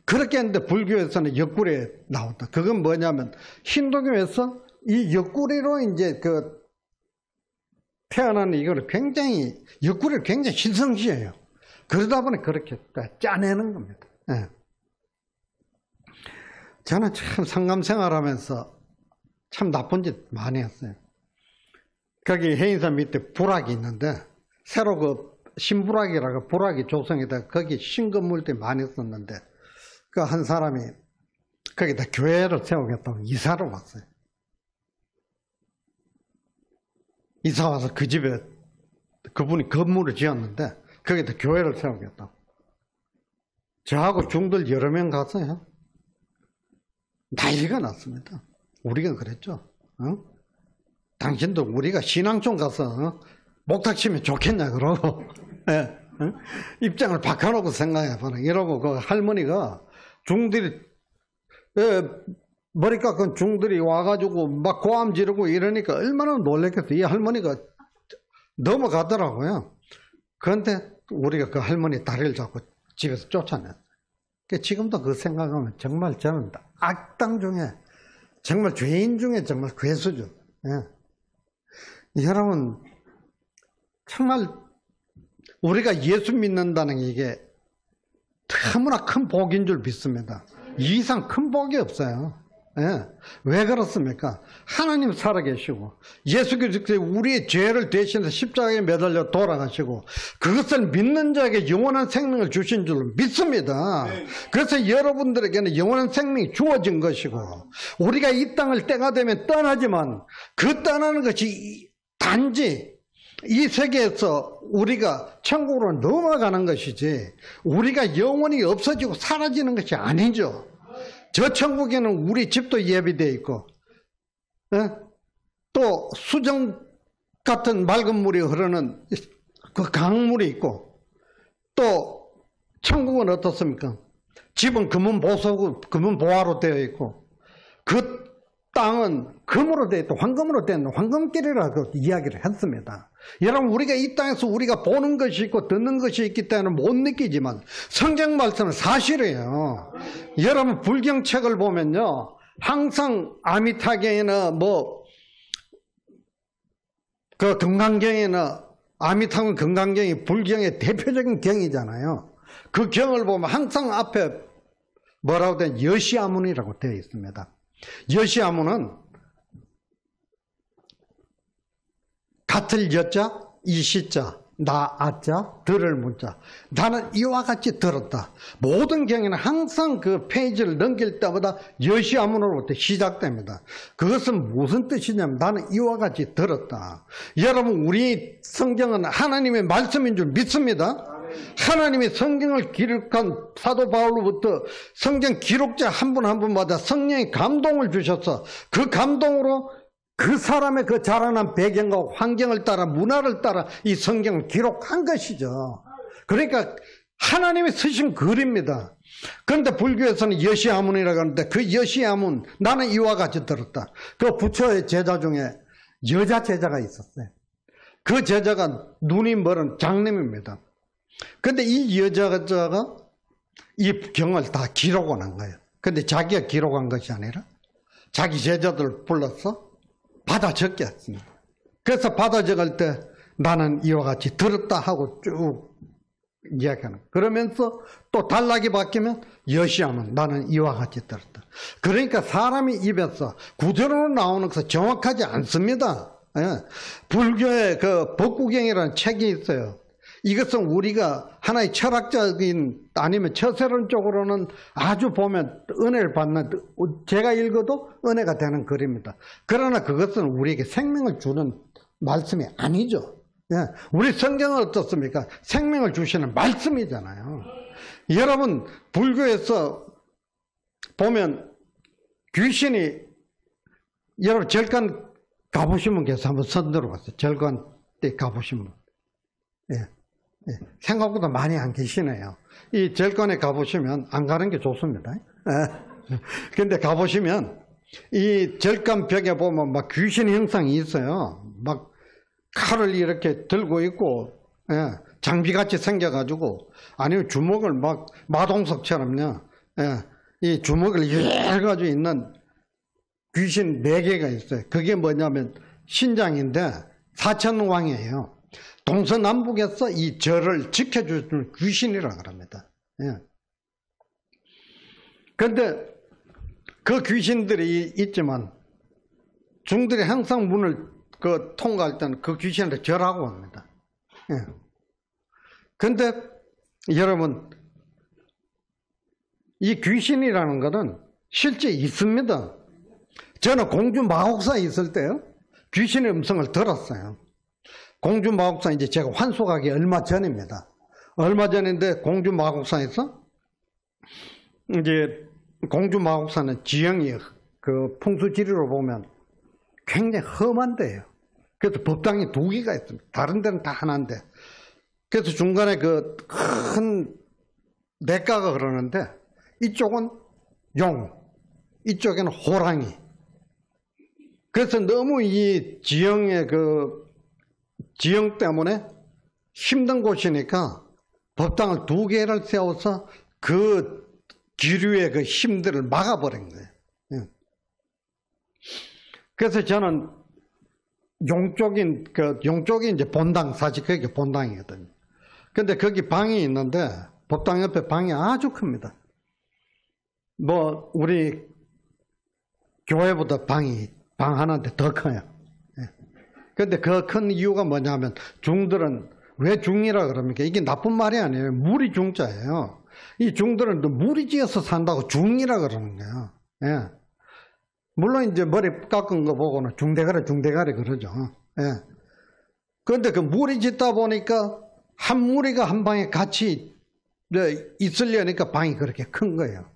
그렇게 했는데 불교에서는 옆구리에 나온다. 그건 뭐냐면 힌두교에서 이 옆구리로 이제 태어나는 이걸 굉장히 옆구리를 굉장히 신성시해요. 그러다 보니 그렇게 짜내는 겁니다. 예. 저는 참 상감 생활하면서 참 나쁜 짓 많이 했어요. 거기 해인산 밑에 부락이 있는데 새로 신부락이라고 부락이 조성이다. 거기 신건물들이 많이 썼는데 그 한 사람이 거기다 교회를 세우겠다고 이사를 왔어요. 이사 와서 그 집에 그분이 건물을 지었는데 거기다 교회를 세우겠다고. 저하고 중들 여러 명 갔어요. 난리가 났습니다. 우리가 그랬죠. 당신도 우리가 신앙촌 가서 목탁 치면 좋겠냐 그러고 예, 입장을 바꿔놓고 생각해봐라 이러고 그 할머니가 중들이 머리 깎은 중들이 와가지고 막 고함 지르고 이러니까 얼마나 놀랬겠어요. 이 할머니가 넘어가더라고요. 그런데 우리가 그 할머니 다리를 잡고 집에서 쫓아냈어요. 지금도 그 생각하면 정말 저는 악당 중에 정말 죄인 중에 정말 괴수죠. 예. 여러분 정말 우리가 예수 믿는다는 이게 너무나 큰 복인 줄 믿습니다. 이 이상 큰 복이 없어요. 예. 왜 그렇습니까? 하나님 살아계시고 예수 그리스도의 우리의 죄를 대신해서 십자가에 매달려 돌아가시고 그것을 믿는 자에게 영원한 생명을 주신 줄 믿습니다. 그래서 여러분들에게는 영원한 생명이 주어진 것이고 우리가 이 땅을 때가 되면 떠나지만 그 떠나는 것이 단지 이 세계에서 우리가 천국으로 넘어가는 것이지 우리가 영원히 없어지고 사라지는 것이 아니죠. 저 천국에는 우리 집도 예비되어 있고 또 수정 같은 맑은 물이 흐르는 그 강물이 있고 또 천국은 어떻습니까? 집은 금은 보석으로 금은 보화로 되어 있고 그 땅은 금으로 되어 있고 황금으로 되어 있는 황금길이라고 이야기를 했습니다. 여러분 우리가 이 땅에서 우리가 보는 것이 있고 듣는 것이 있기 때문에 못 느끼지만 성경 말씀은 사실이에요. 여러분 불경책을 보면요 항상 아미타경이나 그 금강경이나 아미타경 금강경이 불경의 대표적인 경이잖아요. 그 경을 보면 항상 앞에 뭐라고 된 여시아문이라고 되어 있습니다. 여시아문은 같을 여자 이시자 나 아자 들을 문자 나는 이와 같이 들었다. 모든 경에는 항상 그 페이지를 넘길 때마다 여시아문으로부터 시작됩니다. 그것은 무슨 뜻이냐면 나는 이와 같이 들었다. 여러분 우리 성경은 하나님의 말씀인 줄 믿습니다. 하나님이 성경을 기록한 사도 바울로부터 성경 기록자 한 분 한 분마다 성령의 감동을 주셔서 그 감동으로 그 사람의 그 자라난 배경과 환경을 따라 문화를 따라 이 성경을 기록한 것이죠. 그러니까 하나님이 쓰신 글입니다. 그런데 불교에서는 여시아문이라고 하는데 그 여시아문 나는 이와 같이 들었다. 그 부처의 제자 중에 여자 제자가 있었어요. 그 제자가 눈이 멀은 장님입니다. 근데 이 여자가 이 경을 다 기록을 한 거예요. 근데 자기가 기록한 것이 아니라 자기 제자들 불러서 받아 적게 했습니다. 그래서 받아 적을 때 나는 이와 같이 들었다 하고 쭉 이야기하는 거예요. 그러면서 또 단락이 바뀌면 여시하면 나는 이와 같이 들었다. 그러니까 사람이 입에서 구절로 나오는 것은 정확하지 않습니다. 예. 불교의 그 법구경이라는 책이 있어요. 이것은 우리가 하나의 철학적인 아니면 처세론 쪽으로는 아주 보면 은혜를 받는 제가 읽어도 은혜가 되는 글입니다. 그러나 그것은 우리에게 생명을 주는 말씀이 아니죠. 예. 우리 성경은 어떻습니까? 생명을 주시는 말씀이잖아요. 여러분 불교에서 보면 귀신이 여러분 절간 가보신 분 계세요? 한번 손 들어봤어요. 절간 때 가보신 분. 예. 예, 생각보다 많이 안 계시네요. 이 절간에 가보시면 안 가는 게 좋습니다. 근데 가보시면 이 절간벽에 보면 막 귀신 형상이 있어요. 막 칼을 이렇게 들고 있고, 예, 장비같이 생겨가지고, 아니면 주먹을 막 마동석처럼요, 예, 이 주먹을 해가지고 있는 귀신 4개가 있어요. 그게 뭐냐면 신장인데 사천왕이에요. 동서남북에서 이 절을 지켜주는 귀신이라 그럽니다. 예. 근데 그 귀신들이 있지만 중들이 항상 문을 통과할 때는 그 귀신을 절하고 합니다. 예. 근데 여러분, 이 귀신이라는 것은 실제 있습니다. 저는 공주 마곡사에 있을 때요, 귀신의 음성을 들었어요. 공주 마곡사 이제 제가 환속하기 얼마 전입니다. 얼마 전인데 공주 마곡사에서 이제 공주 마곡사는 지형이 그 풍수지리로 보면 굉장히 험한 데예요. 그래서 법당이 2개가 있습니다. 다른 데는 다 하나인데, 그래서 중간에 그 큰 냇가가 흐르는데 이쪽은 용, 이쪽에는 호랑이. 그래서 너무 이 지형의 그 지형 때문에 힘든 곳이니까 법당을 2개를 세워서 그 기류의 그 힘들을 막아버린 거예요. 그래서 저는 용쪽이 이제 본당, 사실 그게 본당이거든요. 근데 거기 방이 있는데, 법당 옆에 방이 아주 큽니다. 뭐, 우리 교회보다 방 하나인데 더 커요. 근데 그 큰 이유가 뭐냐면, 중들은 왜 중이라 그럽니까? 이게 나쁜 말이 아니에요. 무리 중자예요. 이 중들은 무리 지어서 산다고 중이라 그러는 거예요. 예. 물론 이제 머리 깎은 거 보고는 중대가리 그러죠. 예. 그런데 그 무리 짓다 보니까 한 무리가 한 방에 같이 있으려니까 방이 그렇게 큰 거예요.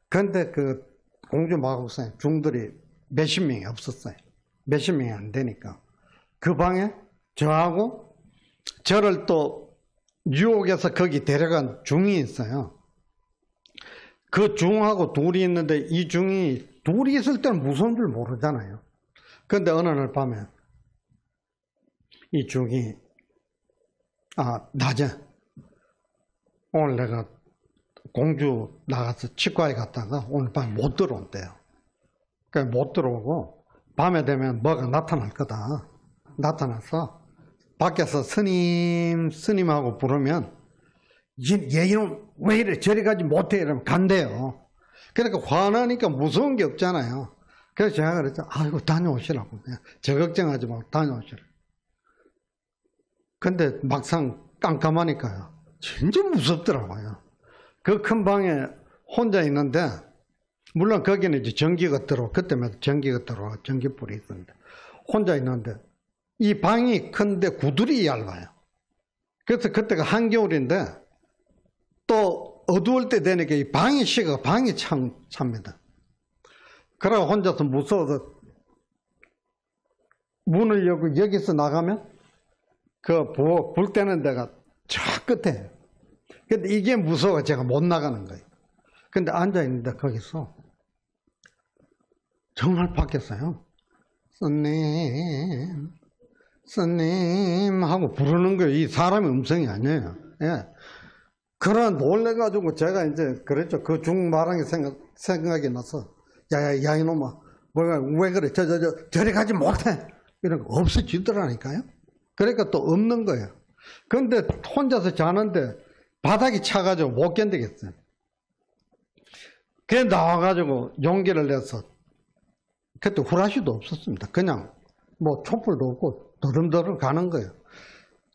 그런데 그 공주 마곡사에 중들이 몇십 명이 없었어요. 몇십 명이 안 되니까. 그 방에 저하고 저를 또 유혹해서 거기 데려간 중이 있어요. 그 중하고 둘이 있는데 이 중이 둘이 있을 때는 무서운 줄 모르잖아요. 그런데 어느 날 밤에 이 중이 낮에 오늘 내가 공주 나가서 치과에 갔다가 오늘 밤에 못 들어온대요. 그러니까 못 들어오고 밤에 되면 뭐가 나타날 거다. 나타나서 밖에서 스님하고 부르면 얘 이놈 왜 이래 저리 가지 못해 이러면 간대요. 그러니까 화나니까 무서운 게 없잖아요. 그래서 제가 그랬죠. 아이고 다녀오시라고. 그냥 저 걱정하지 말고 다녀오시라고. 근데 막상 깜깜하니까요. 진짜 무섭더라고요. 그 큰 방에 혼자 있는데, 물론 거기는 이제 전기가 들어오고, 그때마다 전기가 들어오고, 전기불이 있었는데, 혼자 있는데, 이 방이 큰데 구들이 얇아요. 그래서 그때가 한겨울인데, 또 어두울 때 되니까 이 방이 식어, 방이 찹니다. 그러고 혼자서 무서워서 문을 열고 여기서 나가면 불 때는 데가 저 끝에. 근데 이게 무서워 제가 못 나가는 거예요. 근데 앉아있는데 거기서 정말 바뀌었어요. 스님 하고 부르는 거예요. 이 사람의 음성이 아니에요. 예. 그러나 놀래가지고 제가 이제 그랬죠. 그 중 말한 게 생각이 나서 야 이놈아 왜 그래 저리 가지 못해 이런 거 없어지더라니까요. 그러니까 또 없는 거예요. 그런데 혼자서 자는데 바닥이 차가지고 못 견디겠어요. 그래 나와가지고 용기를 내서 그때 후라시도 없었습니다. 그냥 뭐 촛불도 없고 더름더름 가는 거예요.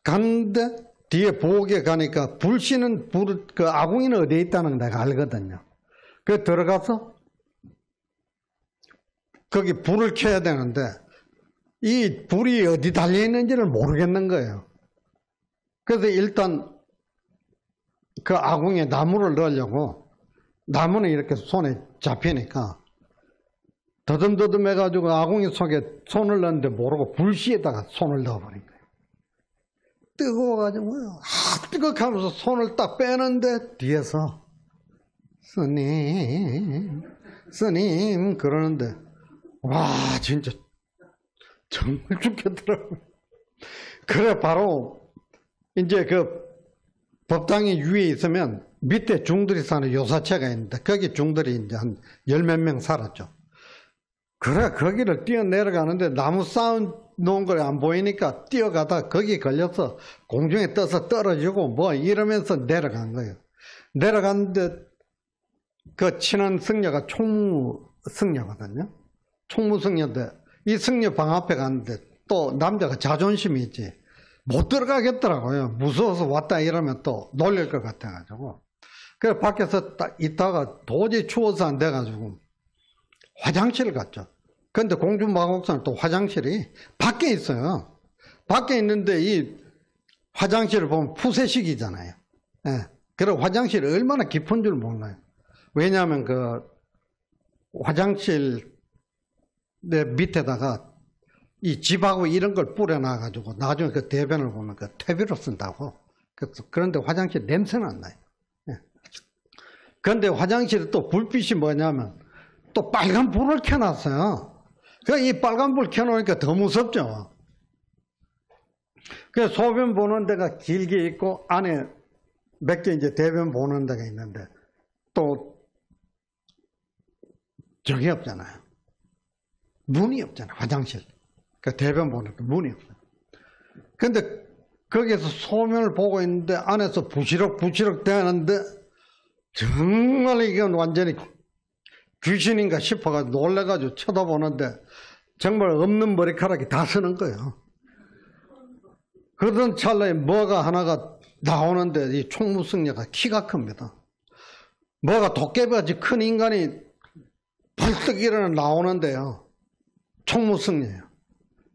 갔는데 뒤에 부엌에 가니까 그 아궁이는 어디에 있다는 걸 내가 알거든요. 그래서 들어가서 거기 불을 켜야 되는데 이 불이 어디 달려있는지를 모르겠는 거예요. 그래서 일단 그 아궁이에 나무를 넣으려고 나무는 이렇게 손에 잡히니까 더듬더듬 해가지고 아궁이 속에 손을 넣는데 모르고 불씨에다가 손을 넣어버린 거예요. 뜨거워가지고 뜨거워하면서 손을 딱 빼는데 뒤에서 스님 스님 그러는데 와 진짜 정말 죽겠더라고요. 그래 바로 이제 그 법당이 위에 있으면 밑에 중들이 사는 요사체가 있는데 거기 중들이 이제 한 열 몇 명 살았죠. 그래 거기를 뛰어내려가는데 나무 쌓은 놓은 걸 안 보이니까 뛰어가다 거기 걸려서 공중에 떠서 떨어지고 뭐 이러면서 내려간 거예요. 내려갔는데 그 친한 승려가 총무승려거든요. 총무승려인데 이 승려 방 앞에 갔는데 또 남자가 자존심이 있지. 못 들어가겠더라고요. 무서워서 왔다 이러면 또 놀릴 것 같아가지고. 그래서 밖에서 딱 있다가 도저히 추워서 안 돼가지고 화장실을 갔죠. 근데 공주마곡사는 또 화장실이 밖에 있어요. 밖에 있는데 이 화장실을 보면 푸세식이잖아요. 예. 그리고 화장실이 얼마나 깊은 줄 몰라요. 왜냐하면 그 화장실 내 밑에다가 이 집하고 이런 걸 뿌려놔가지고 나중에 그 대변을 보면 그 퇴비로 쓴다고. 그런데 화장실 냄새는 안 나요. 예. 그런데 화장실에 또 불빛이 뭐냐면 또 빨간 불을 켜놨어요. 이 빨간 불 켜놓으니까 더 무섭죠. 그래서 소변 보는 데가 길게 있고 안에 몇 개 이제 대변 보는 데가 있는데 또 저게 없잖아요. 문이 없잖아요. 화장실. 그 대변 보는 데 문이 없어요. 근데 거기에서 소변을 보고 있는데 안에서 부시럭부시럭 되는데 정말 이건 완전히 귀신인가 싶어가지고 놀래가지고 쳐다보는데 정말 없는 머리카락이 다 서는 거예요. 그러던 찰나에 뭐가 하나가 나오는데 이 총무승려가 키가 큽니다. 뭐가 도깨비같이 큰 인간이 벌떡 일어나 나오는데요. 총무승려예요.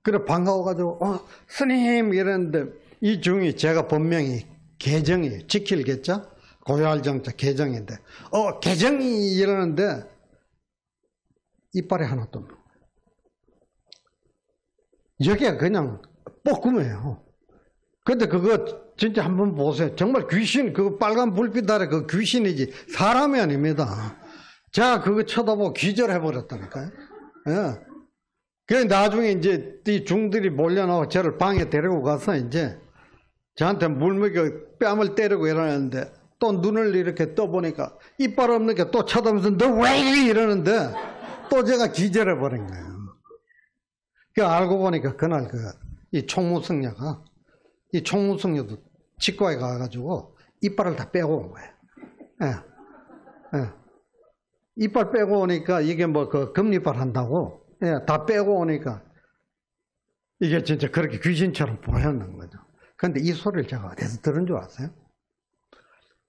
그래 반가워가지고 스님 이랬는데 이 중이 제가 본명이 계정이에요. 지킬 계자 고요할 정자 계정인데 계정이 이러는데 이빨이 하나도 없는 거예요. 여기가 그냥 뻐꾸매요. 근데 그거 진짜 한번 보세요. 정말 귀신, 그 빨간 불빛 아래 그 귀신이지 사람이 아닙니다. 제가 그거 쳐다보고 기절해버렸다니까요. 예. 그래 나중에 이제 이 중들이 몰려나와 저를 방에 데리고 가서 이제 저한테 물 먹여 뺨을 때리고 이러는데 또 눈을 이렇게 떠보니까 이빨 없는 게 또 쳐다보면서 너 왜 이래 이러는데 또 제가 기절해버린 거예요. 그 알고 보니까 그날 이 총무승려가 이 총무승려도 치과에 가가지고 이빨을 다 빼고 온 거예요. 예. 예. 이빨 빼고 오니까 이게 뭐 그 금리빨 한다고 다 빼고 오니까 이게 진짜 그렇게 귀신처럼 보였는 거죠. 그런데 이 소리를 제가 어디서 들은 줄 아세요?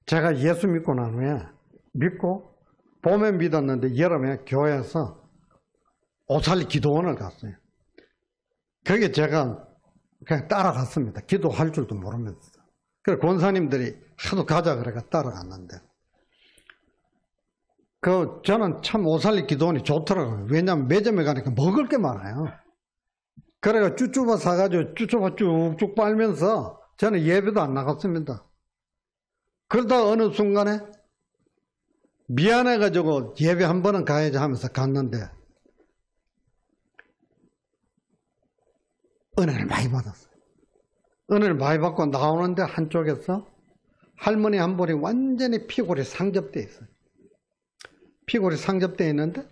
제가 예수 믿고 난 후에 믿고 봄에 믿었는데 여름에 교회에서 오살리 기도원을 갔어요. 거기 제가 그냥 따라갔습니다. 기도할 줄도 모르면서. 그래서 권사님들이 하도 가자 그래가 따라갔는데 저는 참 오살리 기도원이 좋더라고요. 왜냐하면 매점에 가니까 먹을 게 많아요. 그래가 쭈쭈바 사가지고 쭈쭈바 쭉쭉 빨면서 저는 예배도 안 나갔습니다. 그러다 어느 순간에 미안해가지고 예배 한 번은 가야지 하면서 갔는데 은혜를 많이 받았어요. 은혜를 많이 받고 나오는데 한쪽에서 할머니 한 분이 완전히 피골이 상접되어 있어요. 피골이 상접되어 있는데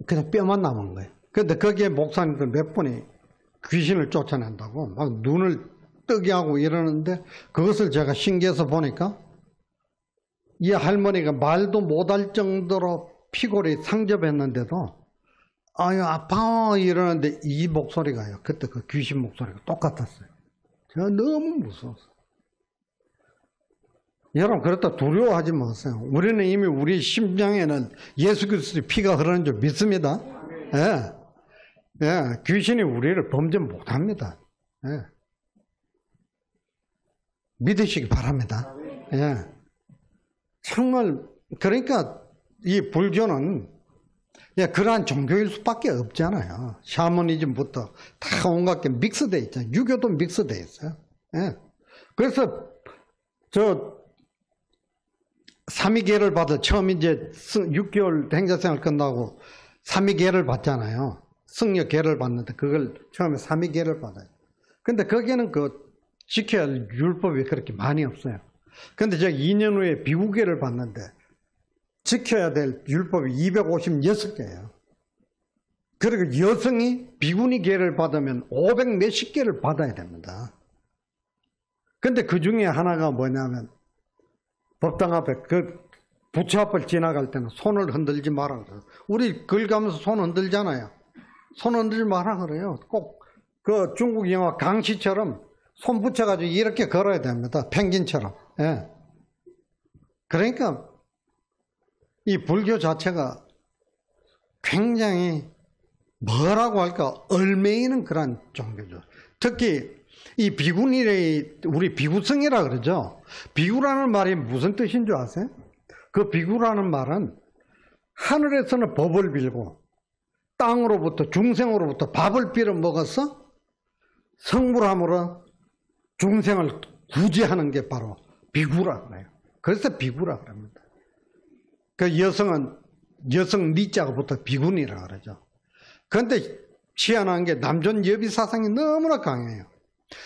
그냥 뼈만 남은 거예요. 그런데 거기에 목사님들 몇 분이 귀신을 쫓아낸다고 막 눈을 뜨게 하고 이러는데 그것을 제가 신기해서 보니까 이 할머니가 말도 못할 정도로 피골이 상접했는데도 아유 아파 이러는데 이 목소리가요. 그때 그 귀신 목소리가 똑같았어요. 제가 너무 무서웠어요. 여러분 그렇다 두려워하지 마세요. 우리는 이미 우리 심장에는 예수 그리스도의 피가 흐르는 줄 믿습니다. 예. 예. 귀신이 우리를 범죄 못합니다. 예. 믿으시기 바랍니다. 예. 정말 그러니까 이 불교는 그러한 종교일 수밖에 없잖아요. 샤머니즘부터 다 온갖 게 믹스되어 있잖아요. 유교도 믹스되어 있어요. 예. 그래서 삼위계를 받아 처음 이제 6개월 행자생활 끝나고 삼위계를 받잖아요. 승려계를 받는데 그걸 처음에 삼위계를 받아요. 근데 거기는 지켜야 할 율법이 그렇게 많이 없어요. 근데 제가 2년 후에 비구계를 받는데 지켜야 될 율법이 256개예요. 그리고 여성이 비구니 계를 받으면 500 몇십 개를 받아야 됩니다. 근데 그 중에 하나가 뭐냐면 법당 앞에 부처 앞을 지나갈 때는 손을 흔들지 마라 그래요. 우리 글 가면서 손 흔들잖아요. 손 흔들지 마라 그래요. 꼭 중국 영화 강시처럼 손 붙여가지고 이렇게 걸어야 됩니다. 펭귄처럼. 예. 그러니까 이 불교 자체가 굉장히 뭐라고 할까 얽매이는 그런 종교죠. 특히 이 비구니, 우리 비구성이라 그러죠. 비구라는 말이 무슨 뜻인 줄 아세요? 그 비구라는 말은 하늘에서는 법을 빌고 땅으로부터 중생으로부터 밥을 빌어 먹어서 성불함으로 중생을 구제하는 게 바로 비구라 그래요. 그래서 비구라 그럽니다. 그 여성은 여성 니자가 붙어 비구니라 그러죠. 그런데 희한한 게 남존 여비 사상이 너무나 강해요.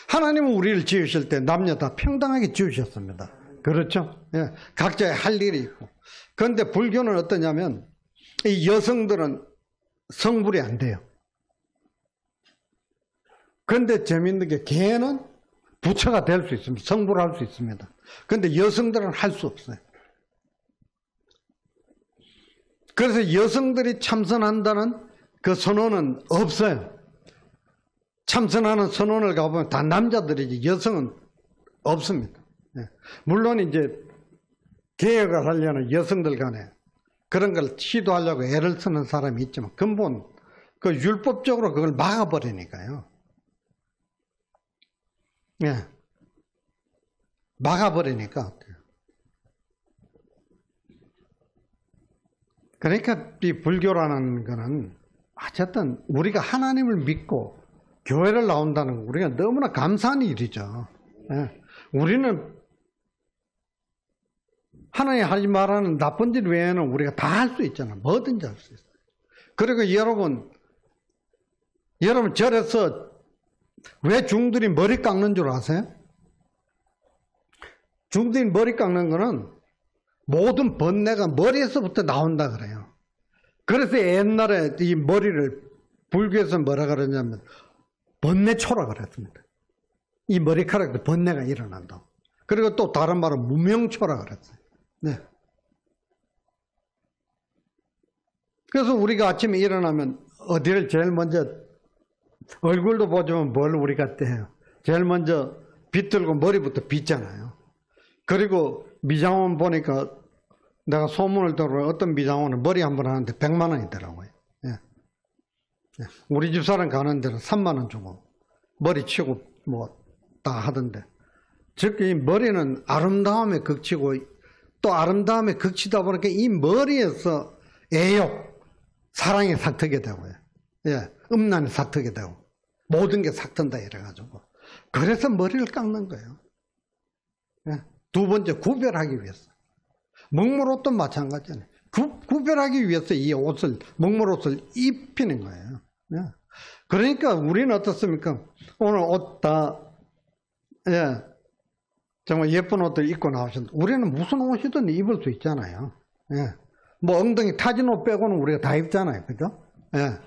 하나님은 우리를 지으실 때 남녀 다 평등하게 지으셨습니다. 그렇죠? 예, 각자의 할 일이 있고. 그런데 불교는 어떠냐면 이 여성들은 성불이 안 돼요. 그런데 재밌는 게 개는 부처가 될 수 있습니다. 성불할 수 있습니다. 그런데 여성들은 할 수 없어요. 그래서 여성들이 참선한다는 그 선언은 없어요. 참선하는 선언을 가보면 다 남자들이지 여성은 없습니다. 물론 이제 개혁을 하려는 여성들 간에 그런 걸 시도하려고 애를 쓰는 사람이 있지만 근본 그 율법적으로 그걸 막아버리니까요. 예. 막아버리니까. 그러니까 이 불교라는 거는 어쨌든 우리가 하나님을 믿고 교회를 나온다는 거 우리가 너무나 감사한 일이죠. 예. 우리는 하나님 하지 말라는 나쁜 짓 외에는 우리가 다 할 수 있잖아요. 뭐든지 할 수 있어요. 그리고 여러분 절에서 왜 중들이 머리 깎는 줄 아세요? 중들이 머리 깎는 거는 모든 번뇌가 머리에서부터 나온다 그래요. 그래서 옛날에 이 머리를 불교에서 뭐라 그러냐면 번뇌초라 그랬습니다. 이 머리카락에 번뇌가 일어난다고. 그리고 또 다른 말은 무명초라 그랬어요. 네. 그래서 우리가 아침에 일어나면 어디를 제일 먼저 얼굴도 보지만 뭘 우리가 떼요. 제일 먼저 빗들고 머리부터 빗잖아요. 그리고 미장원 보니까 내가 소문을 들어 어떤 미장원은 머리 한 번 하는데 100만 원이더라고요. 예. 예. 우리 집사람 가는 데는 3만 원 주고 머리 치고 뭐 다 하던데. 즉 이 머리는 아름다움에 극치고 또 아름다움에 극치다 보니까 이 머리에서 애욕, 사랑이 삭트게 되고요. 예. 음란이 삭트게 되고 모든 게 삭튼다 이래가지고 그래서 머리를 깎는 거예요. 예. 두 번째 구별하기 위해서. 먹물옷도 마찬가지잖아요. 구별하기 위해서 이 옷을 먹물옷을 입히는 거예요. 예. 그러니까 우리는 어떻습니까? 오늘 옷 다 예. 정말 예쁜 옷들 입고 나오셨는데 우리는 무슨 옷이든 입을 수 있잖아요. 예. 뭐 엉덩이 타진 옷 빼고는 우리가 다 입잖아요. 그죠? 예.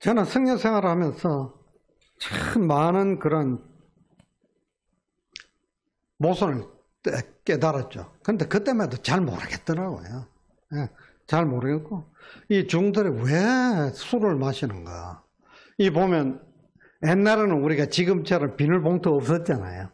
저는 성녀 생활을 하면서 참 많은 그런 모순을 깨달았죠. 근데 그때만 해도 잘 모르겠더라고요. 예. 잘 모르겠고 이 중들이 왜 술을 마시는가. 이 보면 옛날에는 우리가 지금처럼 비닐봉투 없었잖아요.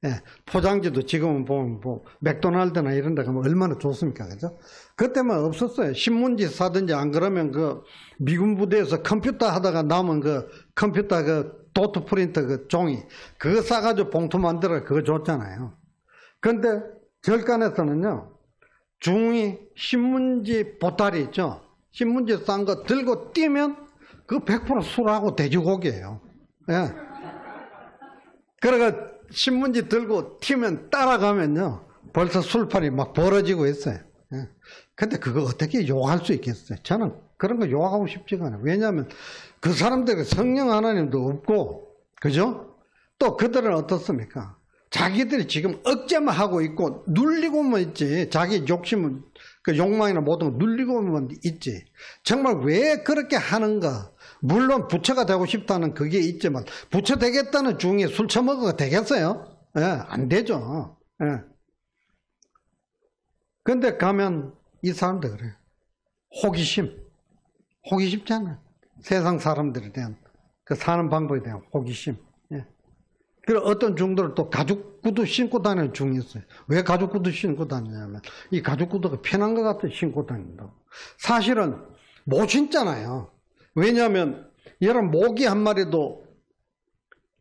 예, 포장지도 지금은 보면 뭐 맥도날드나 이런 데 가면 얼마나 좋습니까? 그죠? 그때만 없었어요. 신문지 사든지 안 그러면 그 미군 부대에서 컴퓨터 하다가 남은 그 컴퓨터 그 도트 프린터 그 종이 그거 싸가지고 봉투 만들어 그거 줬잖아요. 그런데 절간에서는요. 중이 신문지 보따리 있죠? 신문지 싼 거 들고 뛰면 그거 100% 술하고 돼지고기예요. 예. 그러니까 신문지 들고 튀면 따라가면요. 벌써 술판이 막 벌어지고 있어요. 예. 근데 그거 어떻게 욕할 수 있겠어요? 저는 그런 거 욕하고 싶지가 않아요. 왜냐하면 그 사람들은 성령 하나님도 없고, 그죠? 또 그들은 어떻습니까? 자기들이 지금 억제만 하고 있고 눌리고만 있지. 자기 욕심은, 그 욕망이나 모든 거 눌리고만 있지. 정말 왜 그렇게 하는가? 물론 부처가 되고 싶다는 그게 있지만 부처 되겠다는 중에 술 처먹어도 되겠어요? 예, 안 되죠. 예. 근데 가면 이 사람들 그래요. 호기심잖아요. 세상 사람들에 대한 그 사는 방법에 대한 호기심. 예. 그리고 어떤 중들은 또 가죽 구두 신고 다니는 중이 있어요. 왜 가죽 구두 신고 다니냐면 이 가죽 구두가 편한 것 같아 신고 다닌다고. 사실은 못 신잖아요. 왜냐하면 여러분 모기 한 마리도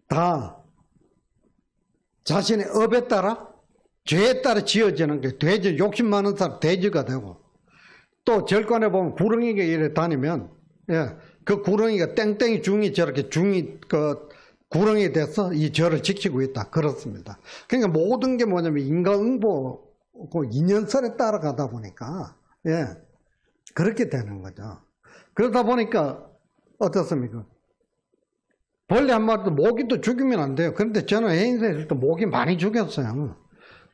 다 자신의 업에 따라 죄에 따라 지어지는 게 돼지, 욕심 많은 사람 돼지가 되고, 또 절간에 보면 구렁이가 이래 다니면, 예, 그 구렁이가 땡땡이 중이 저렇게 중이 그 구렁이 돼서 이 죄를 지키고 있다. 그렇습니다. 그러니까 모든 게 뭐냐면 인과응보, 그 인연설에 따라가다 보니까, 예, 그렇게 되는 거죠. 그러다 보니까 어떻습니까? 벌레 한 마리도 모기도 죽이면 안 돼요. 그런데 저는 해인사에 있을 때 모기 많이 죽였어요.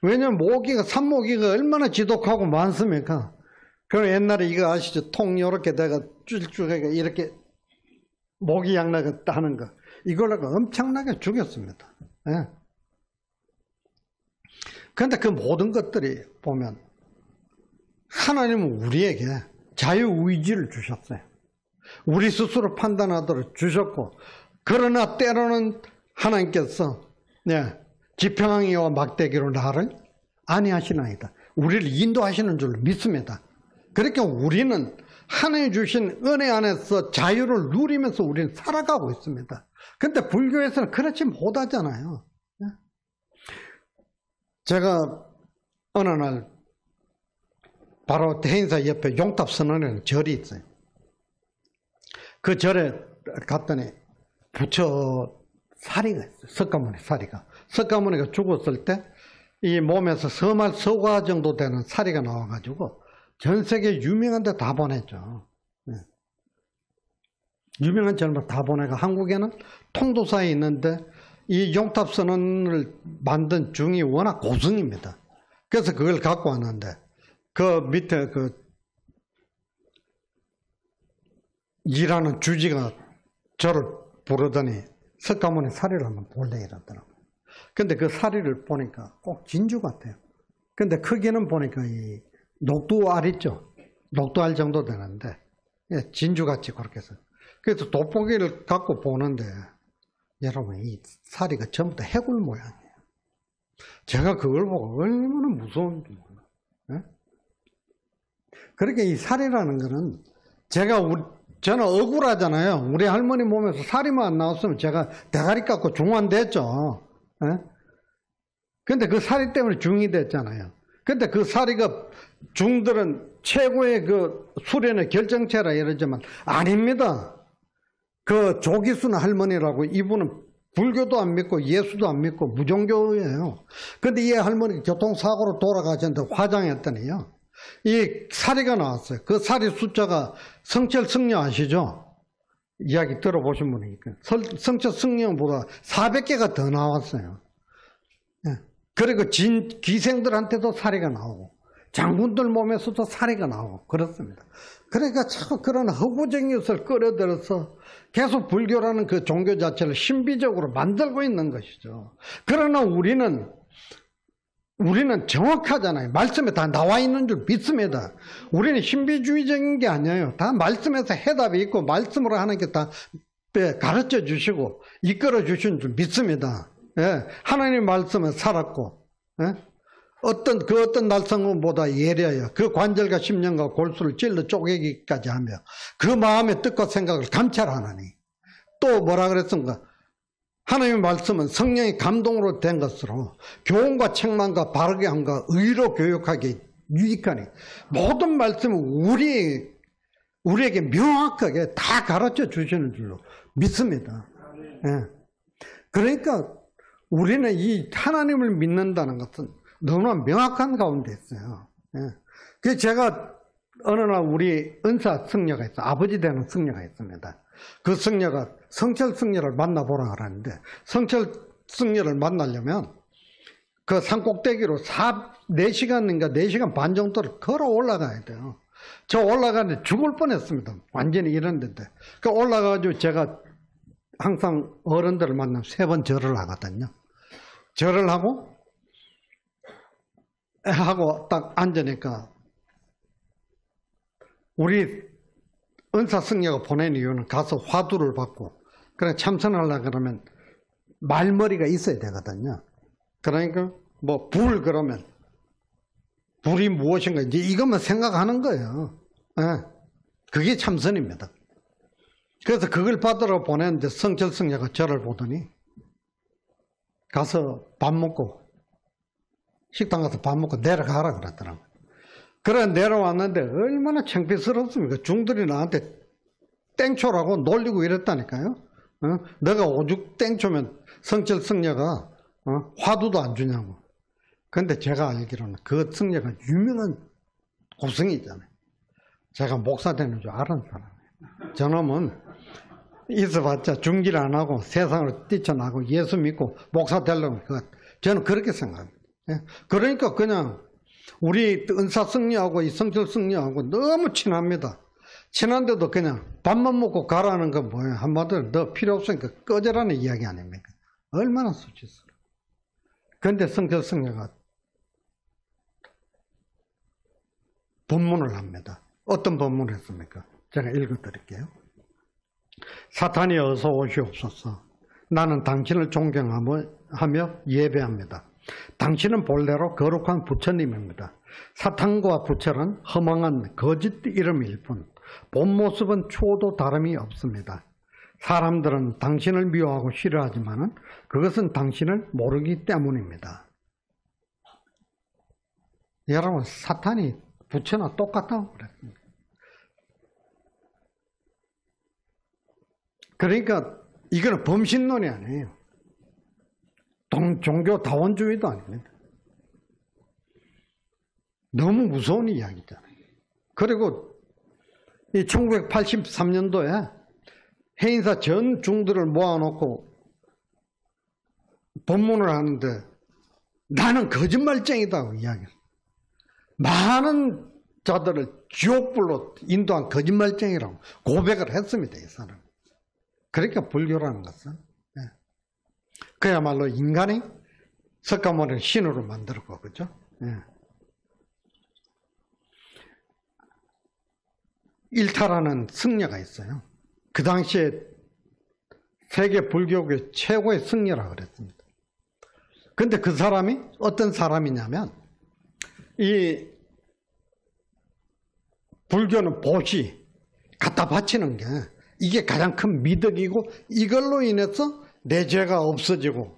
왜냐면 모기가, 산모기가 얼마나 지독하고 많습니까? 그럼 옛날에 이거 아시죠? 통 요렇게 내가 쭈글쭈글 이렇게 모기 양락을 따는 거. 이걸로 엄청나게 죽였습니다. 예. 그런데 그 모든 것들이 보면 하나님은 우리에게 자유의지를 주셨어요. 우리 스스로 판단하도록 주셨고, 그러나 때로는 하나님께서, 네, 지평항이와 막대기로 나를 안위하시나이다. 우리를 인도하시는 줄 믿습니다. 그러니까 우리는 하나님 주신 은혜 안에서 자유를 누리면서 우리는 살아가고 있습니다. 그런데 불교에서는 그렇지 못하잖아요. 제가 어느 날 바로 대인사 옆에 용탑선언이라는 절이 있어요. 그 절에 갔더니 부처 사리가 있어요. 석가모니 사리가. 석가모니가 죽었을 때 이 몸에서 서말 서과 정도 되는 사리가 나와가지고 전 세계 유명한 데 다 보냈죠. 네. 유명한 절만 다 보내가 한국에는 통도사에 있는데 이 용탑선언을 만든 중이 워낙 고승입니다. 그래서 그걸 갖고 왔는데 그 밑에 그 일하는 주지가 저를 부르더니 석가모니 사리를 한번 볼래 이러더라고요. 근데 그 사리를 보니까 꼭 진주 같아요. 근데 크기는 보니까 이 녹두알 있죠? 녹두알 정도 되는데, 예, 진주같이 그렇게 해서. 그래서 돋보기를 갖고 보는데, 여러분, 이 사리가 전부 다 해골 모양이에요. 제가 그걸 보고 얼마나 무서운지 몰라요. 예? 그러니까 이 사리라는 거는 저는 억울하잖아요. 우리 할머니 몸에서 사리만 안 나왔으면 제가 대가리 깎고 중환됐죠. 근데 그 사리 때문에 중이 됐잖아요. 근데 그 사리가 중들은 최고의 그 수련의 결정체라 이러지만 아닙니다. 그 조기순 할머니라고 이분은 불교도 안 믿고 예수도 안 믿고 무종교예요. 근데 이 할머니가 교통사고로 돌아가셨는데 화장했더니요. 이 사리가 나왔어요. 그 사리 숫자가 성철 승려 아시죠? 이야기 들어보신 분이니까. 성철 승려보다 400개가 더 나왔어요. 그리고 기생들한테도 사리가 나오고 장군들 몸에서도 사리가 나오고 그렇습니다. 그러니까 자꾸 그런 허구적인 것을 끌어들여서 계속 불교라는 그 종교 자체를 신비적으로 만들고 있는 것이죠. 그러나 우리는 정확하잖아요. 말씀에 다 나와 있는 줄 믿습니다. 우리는 신비주의적인 게 아니에요. 다 말씀에서 해답이 있고 말씀으로 하는 게 다 가르쳐 주시고 이끌어 주신 줄 믿습니다. 예, 하나님의 말씀은 살았고, 예? 어떤 날성보다 예려요. 그 관절과 심령과 골수를 찔러 쪼개기까지 하며 그 마음의 뜻과 생각을 감찰하나니. 또 뭐라 그랬습니까? 하나님의 말씀은 성령의 감동으로 된 것으로 교훈과 책망과 바르게 함과 의로 교육하기 유익하니 모든 말씀은 우리에게 명확하게 다 가르쳐 주시는 줄로 믿습니다. 예. 그러니까 우리는 이 하나님을 믿는다는 것은 너무나 명확한 가운데 있어요. 예. 그래서 제가 어느 날 우리 은사 승려가 있어. 아버지 되는 승려가 있습니다. 그 승려가 성철 승려를 만나보라 그러는데, 성철 승려를 만나려면 그 산꼭대기로 4시간인가 4시간 반 정도를 걸어 올라가야 돼요. 저 올라가는데 죽을 뻔했습니다. 완전히 이런 데인데. 그 올라가가지고 제가 항상 어른들을 만나면 3번 절을 하거든요. 절을 하고 딱 앉으니까 우리 은사 승려가 보낸 이유는 가서 화두를 받고, 그래 참선하려고 그러면 말머리가 있어야 되거든요. 그러니까 뭐 불 그러면 불이 무엇인가 이제 이것만 생각하는 거예요. 예. 그게 참선입니다. 그래서 그걸 받으러 보냈는데 성철 승려가 저를 보더니 가서 밥 먹고, 식당 가서 밥 먹고 내려가라 그러더라고요. 그래 내려왔는데 얼마나 창피스럽습니까? 중들이 나한테 땡초라고 놀리고 이랬다니까요. 너가 오죽 땡초면 성철 승려가 화두도 안 주냐고. 근데 제가 알기로는 그 승려가 유명한 고승이잖아요. 제가 목사 되는 줄 아는 사람이에요. 저놈은 있어봤자 중질 안 하고 세상으로 뛰쳐나고 예수 믿고 목사 되려면 저는 그렇게 생각합니다. 그러니까 그냥 우리 은사 승려하고 이 성철 승려하고 너무 친합니다. 친한데도 그냥 밥만 먹고 가라는 건 뭐예요? 한마디로 너 필요 없으니까 꺼져라는 이야기 아닙니까? 얼마나 수치스러워. 그런데 성철 승려가 법문을 합니다. 어떤 법문을 했습니까? 제가 읽어드릴게요. 사탄이 어서 오시옵소서. 나는 당신을 존경하며 예배합니다. 당신은 본래로 거룩한 부처님입니다. 사탄과 부처는 허망한 거짓 이름일 뿐 본 모습은 추호도 다름이 없습니다. 사람들은 당신을 미워하고 싫어하지만 그것은 당신을 모르기 때문입니다. 여러분, 사탄이 부처나 똑같다고 그랬습니다. 그러니까 이거는 범신론이 아니에요. 종교 다원주의도 아닙니다. 너무 무서운 이야기잖아요. 그리고 이 1983년도에 해인사 전 중들을 모아놓고 법문을 하는데 나는 거짓말쟁이다고 이야기해요. 많은 자들을 지옥불로 인도한 거짓말쟁이라고 고백을 했습니다. 이 사람. 그러니까 불교라는 것은 그야말로 인간이 석가모니를 신으로 만들었고, 그죠? 일타라는 승려가 있어요. 그 당시에 세계 불교계 최고의 승려라 그랬습니다. 근데 그 사람이 어떤 사람이냐면, 이 불교는 보시, 갖다 바치는 게 이게 가장 큰 미덕이고, 이걸로 인해서 내 죄가 없어지고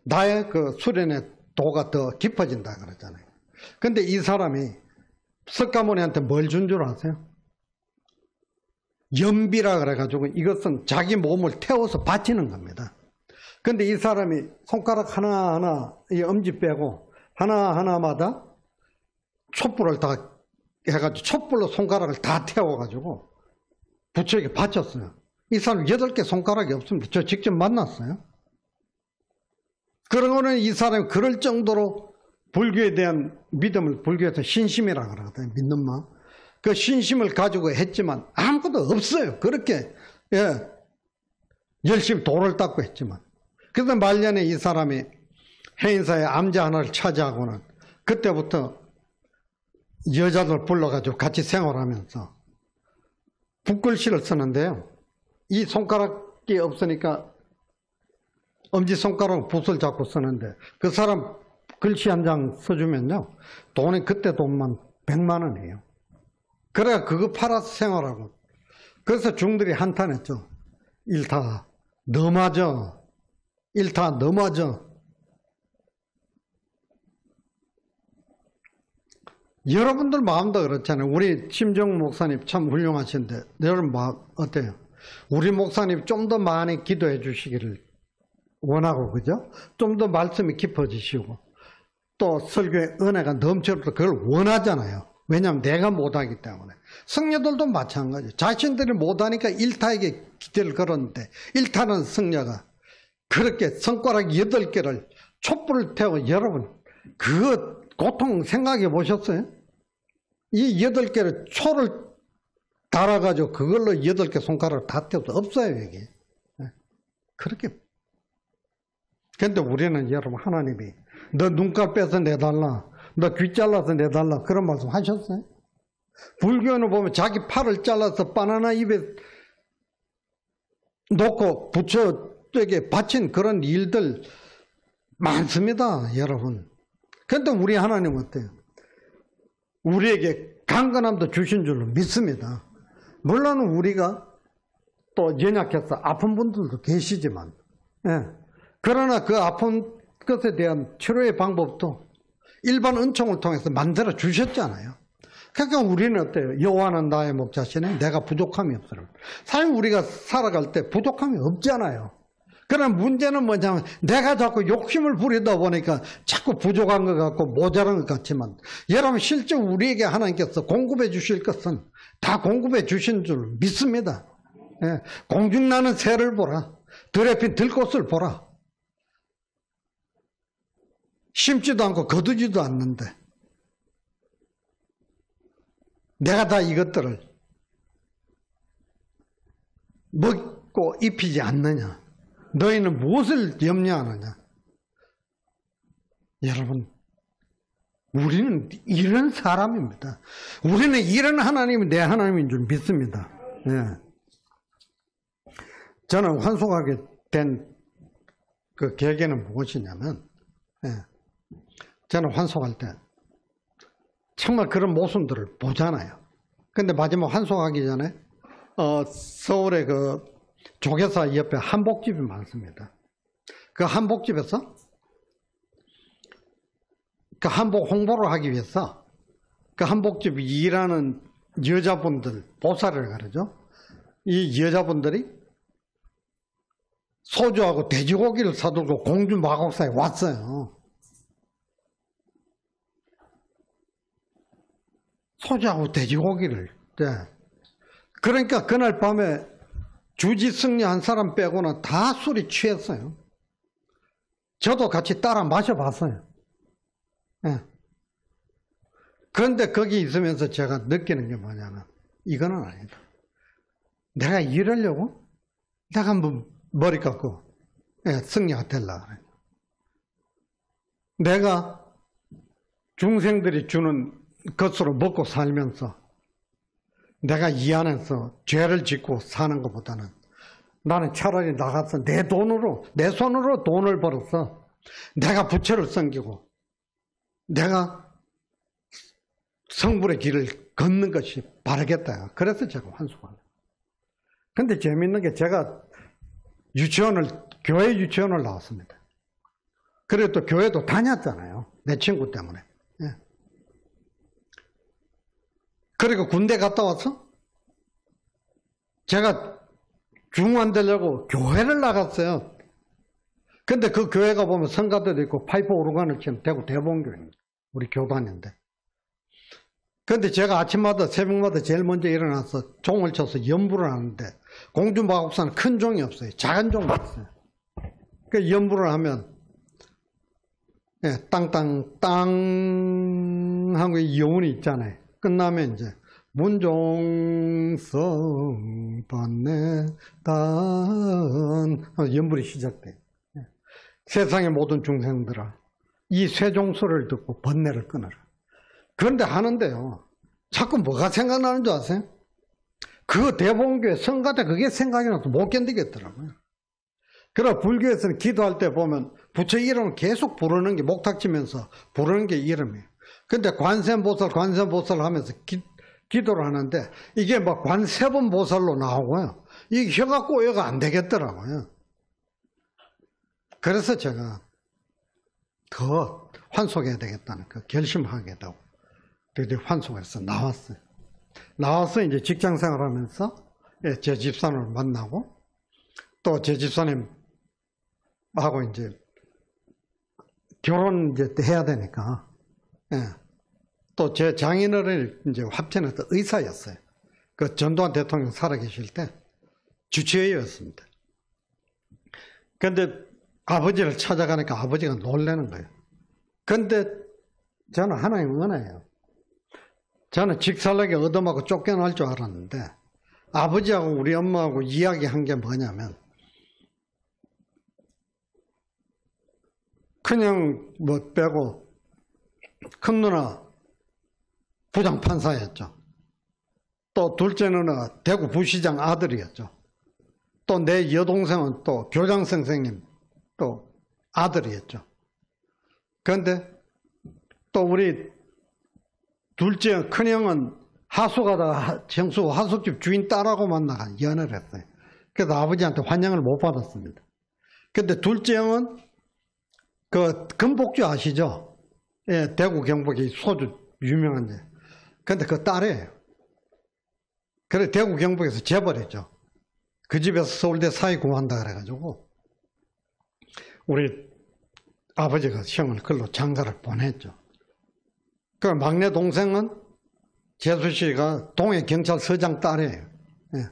나의 그 수련의 도가 더 깊어진다 그러잖아요. 근데 이 사람이 석가모니한테 뭘 준 줄 아세요? 연비라 그래가지고 이것은 자기 몸을 태워서 바치는 겁니다. 근데 이 사람이 손가락 하나하나 이 엄지 빼고 하나하나마다 촛불을 다 해가지고 촛불로 손가락을 다 태워가지고 부처에게 바쳤어요. 이 사람 8개 손가락이 없습니다. 저 직접 만났어요. 그러고는 이 사람이 그럴 정도로 불교에 대한 믿음을 불교에서 신심이라고 그러거든요. 믿는 마음. 그 신심을 가지고 했지만 아무것도 없어요. 그렇게 열심히 돌을 닦고 했지만. 그래서 말년에 이 사람이 해인사의 암자 하나를 차지하고는 그때부터 여자들 불러가지고 같이 생활하면서 붓글씨를 쓰는데요. 이 손가락이 없으니까 엄지손가락 붓을 잡고 쓰는데 그 사람 글씨 한 장 써주면요. 돈이 그때 돈만 100만 원이에요. 그래야 그거 팔아서 생활하고. 그래서 중들이 한탄했죠. 일타 너마저. 일타 너마저. 여러분들 마음도 그렇잖아요. 우리 심정 목사님 참 훌륭하신데 여러분 마음 어때요? 우리 목사님 좀 더 많이 기도해 주시기를 원하고, 그죠? 좀 더 말씀이 깊어지시고. 또 설교의 은혜가 넘쳐서 그걸 원하잖아요. 왜냐하면 내가 못하기 때문에. 성녀들도 마찬가지. 자신들이 못하니까 일타에게 기대를 걸었는데 일타는 성녀가 그렇게 손가락 8개를 촛불을 태우고 여러분 그 고통 생각해 보셨어요? 이 8개를 초를 달아가지고 그걸로 8개 손가락을 다 태워도 없어요 여기. 그렇게. 근데 우리는 여러분 하나님이 너 눈깔 빼서 내달라, 너 귀 잘라서 내달라 그런 말씀 하셨어요? 불교는 보면 자기 팔을 잘라서 바나나 입에 놓고 부처에게 바친 그런 일들 많습니다 여러분. 근데 우리 하나님은 어때요? 우리에게 강건함도 주신 줄로 믿습니다. 물론 우리가 또 연약해서 아픈 분들도 계시지만, 그러나 그 아픈 것에 대한 치료의 방법도 일반 은총을 통해서 만들어 주셨잖아요. 그러니까 우리는 어때요? 여호와는 나의 목자시네 내가 부족함이 없으라. 사실 우리가 살아갈 때 부족함이 없잖아요. 그러나 문제는 뭐냐면 내가 자꾸 욕심을 부리다 보니까 자꾸 부족한 것 같고 모자란 것 같지만 여러분 실제 우리에게 하나님께서 공급해 주실 것은 다 공급해 주신 줄 믿습니다. 공중나는 새를 보라. 들에 핀 들꽃을 보라. 심지도 않고 거두지도 않는데 내가 다 이것들을 먹고 입히지 않느냐? 너희는 무엇을 염려하느냐? 여러분, 우리는 이런 사람입니다. 우리는 이런 하나님이 내 하나님인 줄 믿습니다. 저는 환송하게 된 그 계기는 무엇이냐면, 저는 환송할 때 정말 그런 모순들을 보잖아요. 근데 마지막 환송하기 전에 서울의 그 조계사 옆에 한복집이 많습니다. 그 한복집에서 그 한복 홍보를 하기 위해서 그 한복집 일하는 여자분들 보살을 가르죠. 이 여자분들이 소주하고 돼지고기를 사들고 공주 마곡사에 왔어요. 소주하고 돼지고기를. 그러니까 그날 밤에 주지 승려 한 사람 빼고는 다 술이 취했어요. 저도 같이 따라 마셔봤어요. 그런데 거기 있으면서 제가 느끼는 게 뭐냐면 이거는 아니다. 내가 이러려고? 내가 한번 머리 깎고 승려가 되려고 그래. 내가 중생들이 주는 것으로 먹고 살면서 내가 이 안에서 죄를 짓고 사는 것보다는 나는 차라리 나가서 내 손으로 돈을 벌어서 내가 부처를 섬기고 내가 성불의 길을 걷는 것이 바르겠다. 그래서 제가 환송합니다. 근데 재밌는 게 제가 교회 유치원을 나왔습니다. 그래도 교회도 다녔잖아요. 내 친구 때문에. 그리고 군대 갔다 와서 제가 중환 되려고 교회를 나갔어요. 근데 그 교회가 보면 성가대도 있고 파이프 오르간을 치는 대구 대봉교회입니다. 우리 교단인데. 근데 제가 아침마다 새벽마다 제일 먼저 일어나서 종을 쳐서 연부를 하는데 공주마곡사는 큰 종이 없어요. 작은 종이 있어요. 그 연부를 하면 땅땅땅 하고 여운이 있잖아요. 끝나면 이제 문종성 번뇌단 연불이 시작돼요. 세상의 모든 중생들아 이 쇠종소를 듣고 번뇌를 끊어라. 그런데 하는데요. 자꾸 뭐가 생각나는 줄 아세요? 그 대봉교회 성가대 그게 생각이 나서 못 견디겠더라고요. 그래서 불교에서는 기도할 때 보면 부처 이름을 계속 부르는 게 목탁치면서 부르는 게 이름이에요. 근데 관세음보살 하면서 기도를 하는데 이게 막 관세음보살로 나오고요. 이게 혀가 꼬여가 안 되겠더라고요. 그래서 제가 더 환송해야 되겠다는 그 결심하게 되고 드디어 환송해서 나왔어요. 나와서 이제 직장 생활하면서 제 집사님을 만나고 또 제 집사님하고 이제 결혼 이제 해야 되니까. 예. 또 제 장인어른이 이제 합천에서 의사였어요. 그 전두환 대통령 살아계실 때 주치의였습니다. 근데 아버지를 찾아가니까 아버지가 놀라는 거예요. 근데 저는 하나님 은혜예요. 저는 직설하게 얻어맞고 쫓겨날 줄 알았는데 아버지하고 우리 엄마하고 이야기한 게 뭐냐면 그냥 뭐 빼고 큰 누나 부장판사였죠. 또 둘째 누나 대구 부시장 아들이었죠. 또 내 여동생은 또 교장 선생님 또 아들이었죠. 그런데 또 우리 둘째 큰형은 하수 가다가 정수 하숙집 주인 딸하고 만나가 연애를 했어요. 그래서 아버지한테 환영을 못 받았습니다. 근데 둘째 형은 그 금복주 아시죠? 예, 대구 경북이 소주 유명한데. 근데 그 딸이에요. 그래 대구 경북에서 재벌했죠. 그 집에서 서울대 사회 구한다 그래가지고 우리 아버지가 형을 글로 장가를 보냈죠. 그 막내 동생은 재수 씨가 동해경찰서장 딸이에요. 예.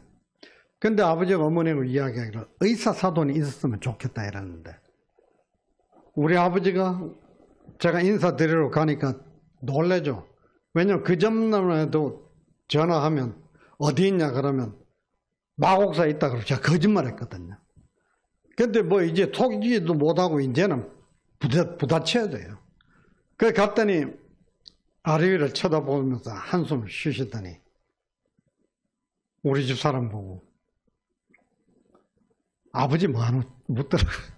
근데 아버지가 어머니하고 이야기하기를 의사 사돈이 있었으면 좋겠다 이랬는데 우리 아버지가 제가 인사드리러 가니까 놀래죠. 왜냐면 그 전날에도 전화하면 어디 있냐 그러면 마곡사에 있다 그러고 제가 거짓말 했거든요. 근데 뭐 이제 속이지도 못하고 이제는 부딪혀야 돼요. 그래 갔더니 아래 위를 쳐다보면서 한숨을 쉬시더니 우리 집 사람 보고 아버지 뭐하노 묻더라고요.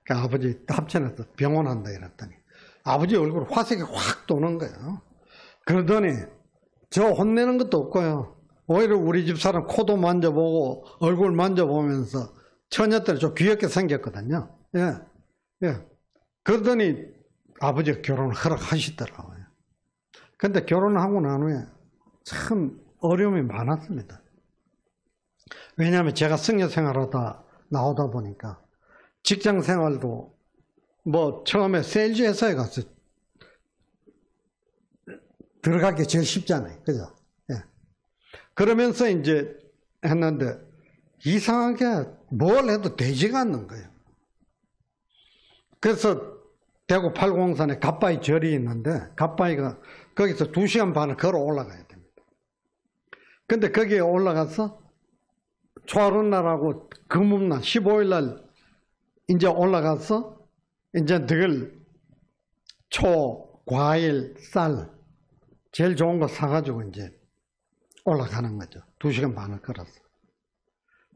그 아버지 합천에서 병원 한다 이랬더니 아버지 얼굴 화색이 확 도는 거예요. 그러더니 저 혼내는 것도 없고요. 오히려 우리 집 사람 코도 만져보고 얼굴 만져보면서 처녀들이 좀 귀엽게 생겼거든요. 예, 예. 그러더니 아버지가 결혼을 허락하시더라고요. 근데 결혼하고 난 후에 참 어려움이 많았습니다. 왜냐하면 제가 승려 생활하다 나오다 보니까 직장 생활도 뭐 처음에 세일즈 회사에 가서 들어가기 제일 쉽잖아요. 그죠? 예. 그러면서 이제 했는데 이상하게 뭘 해도 되지가 않는 거예요. 그래서 대구 팔공산에 갓바위 절이 있는데 갓바위가 거기서 2시간 반을 걸어 올라가야 됩니다. 근데 거기에 올라가서 초하룻날하고 금음날 15일날 이제 올라가서 이제 늘 초, 과일, 쌀 제일 좋은 거 사가지고 이제 올라가는 거죠. 2시간 반을 걸어서.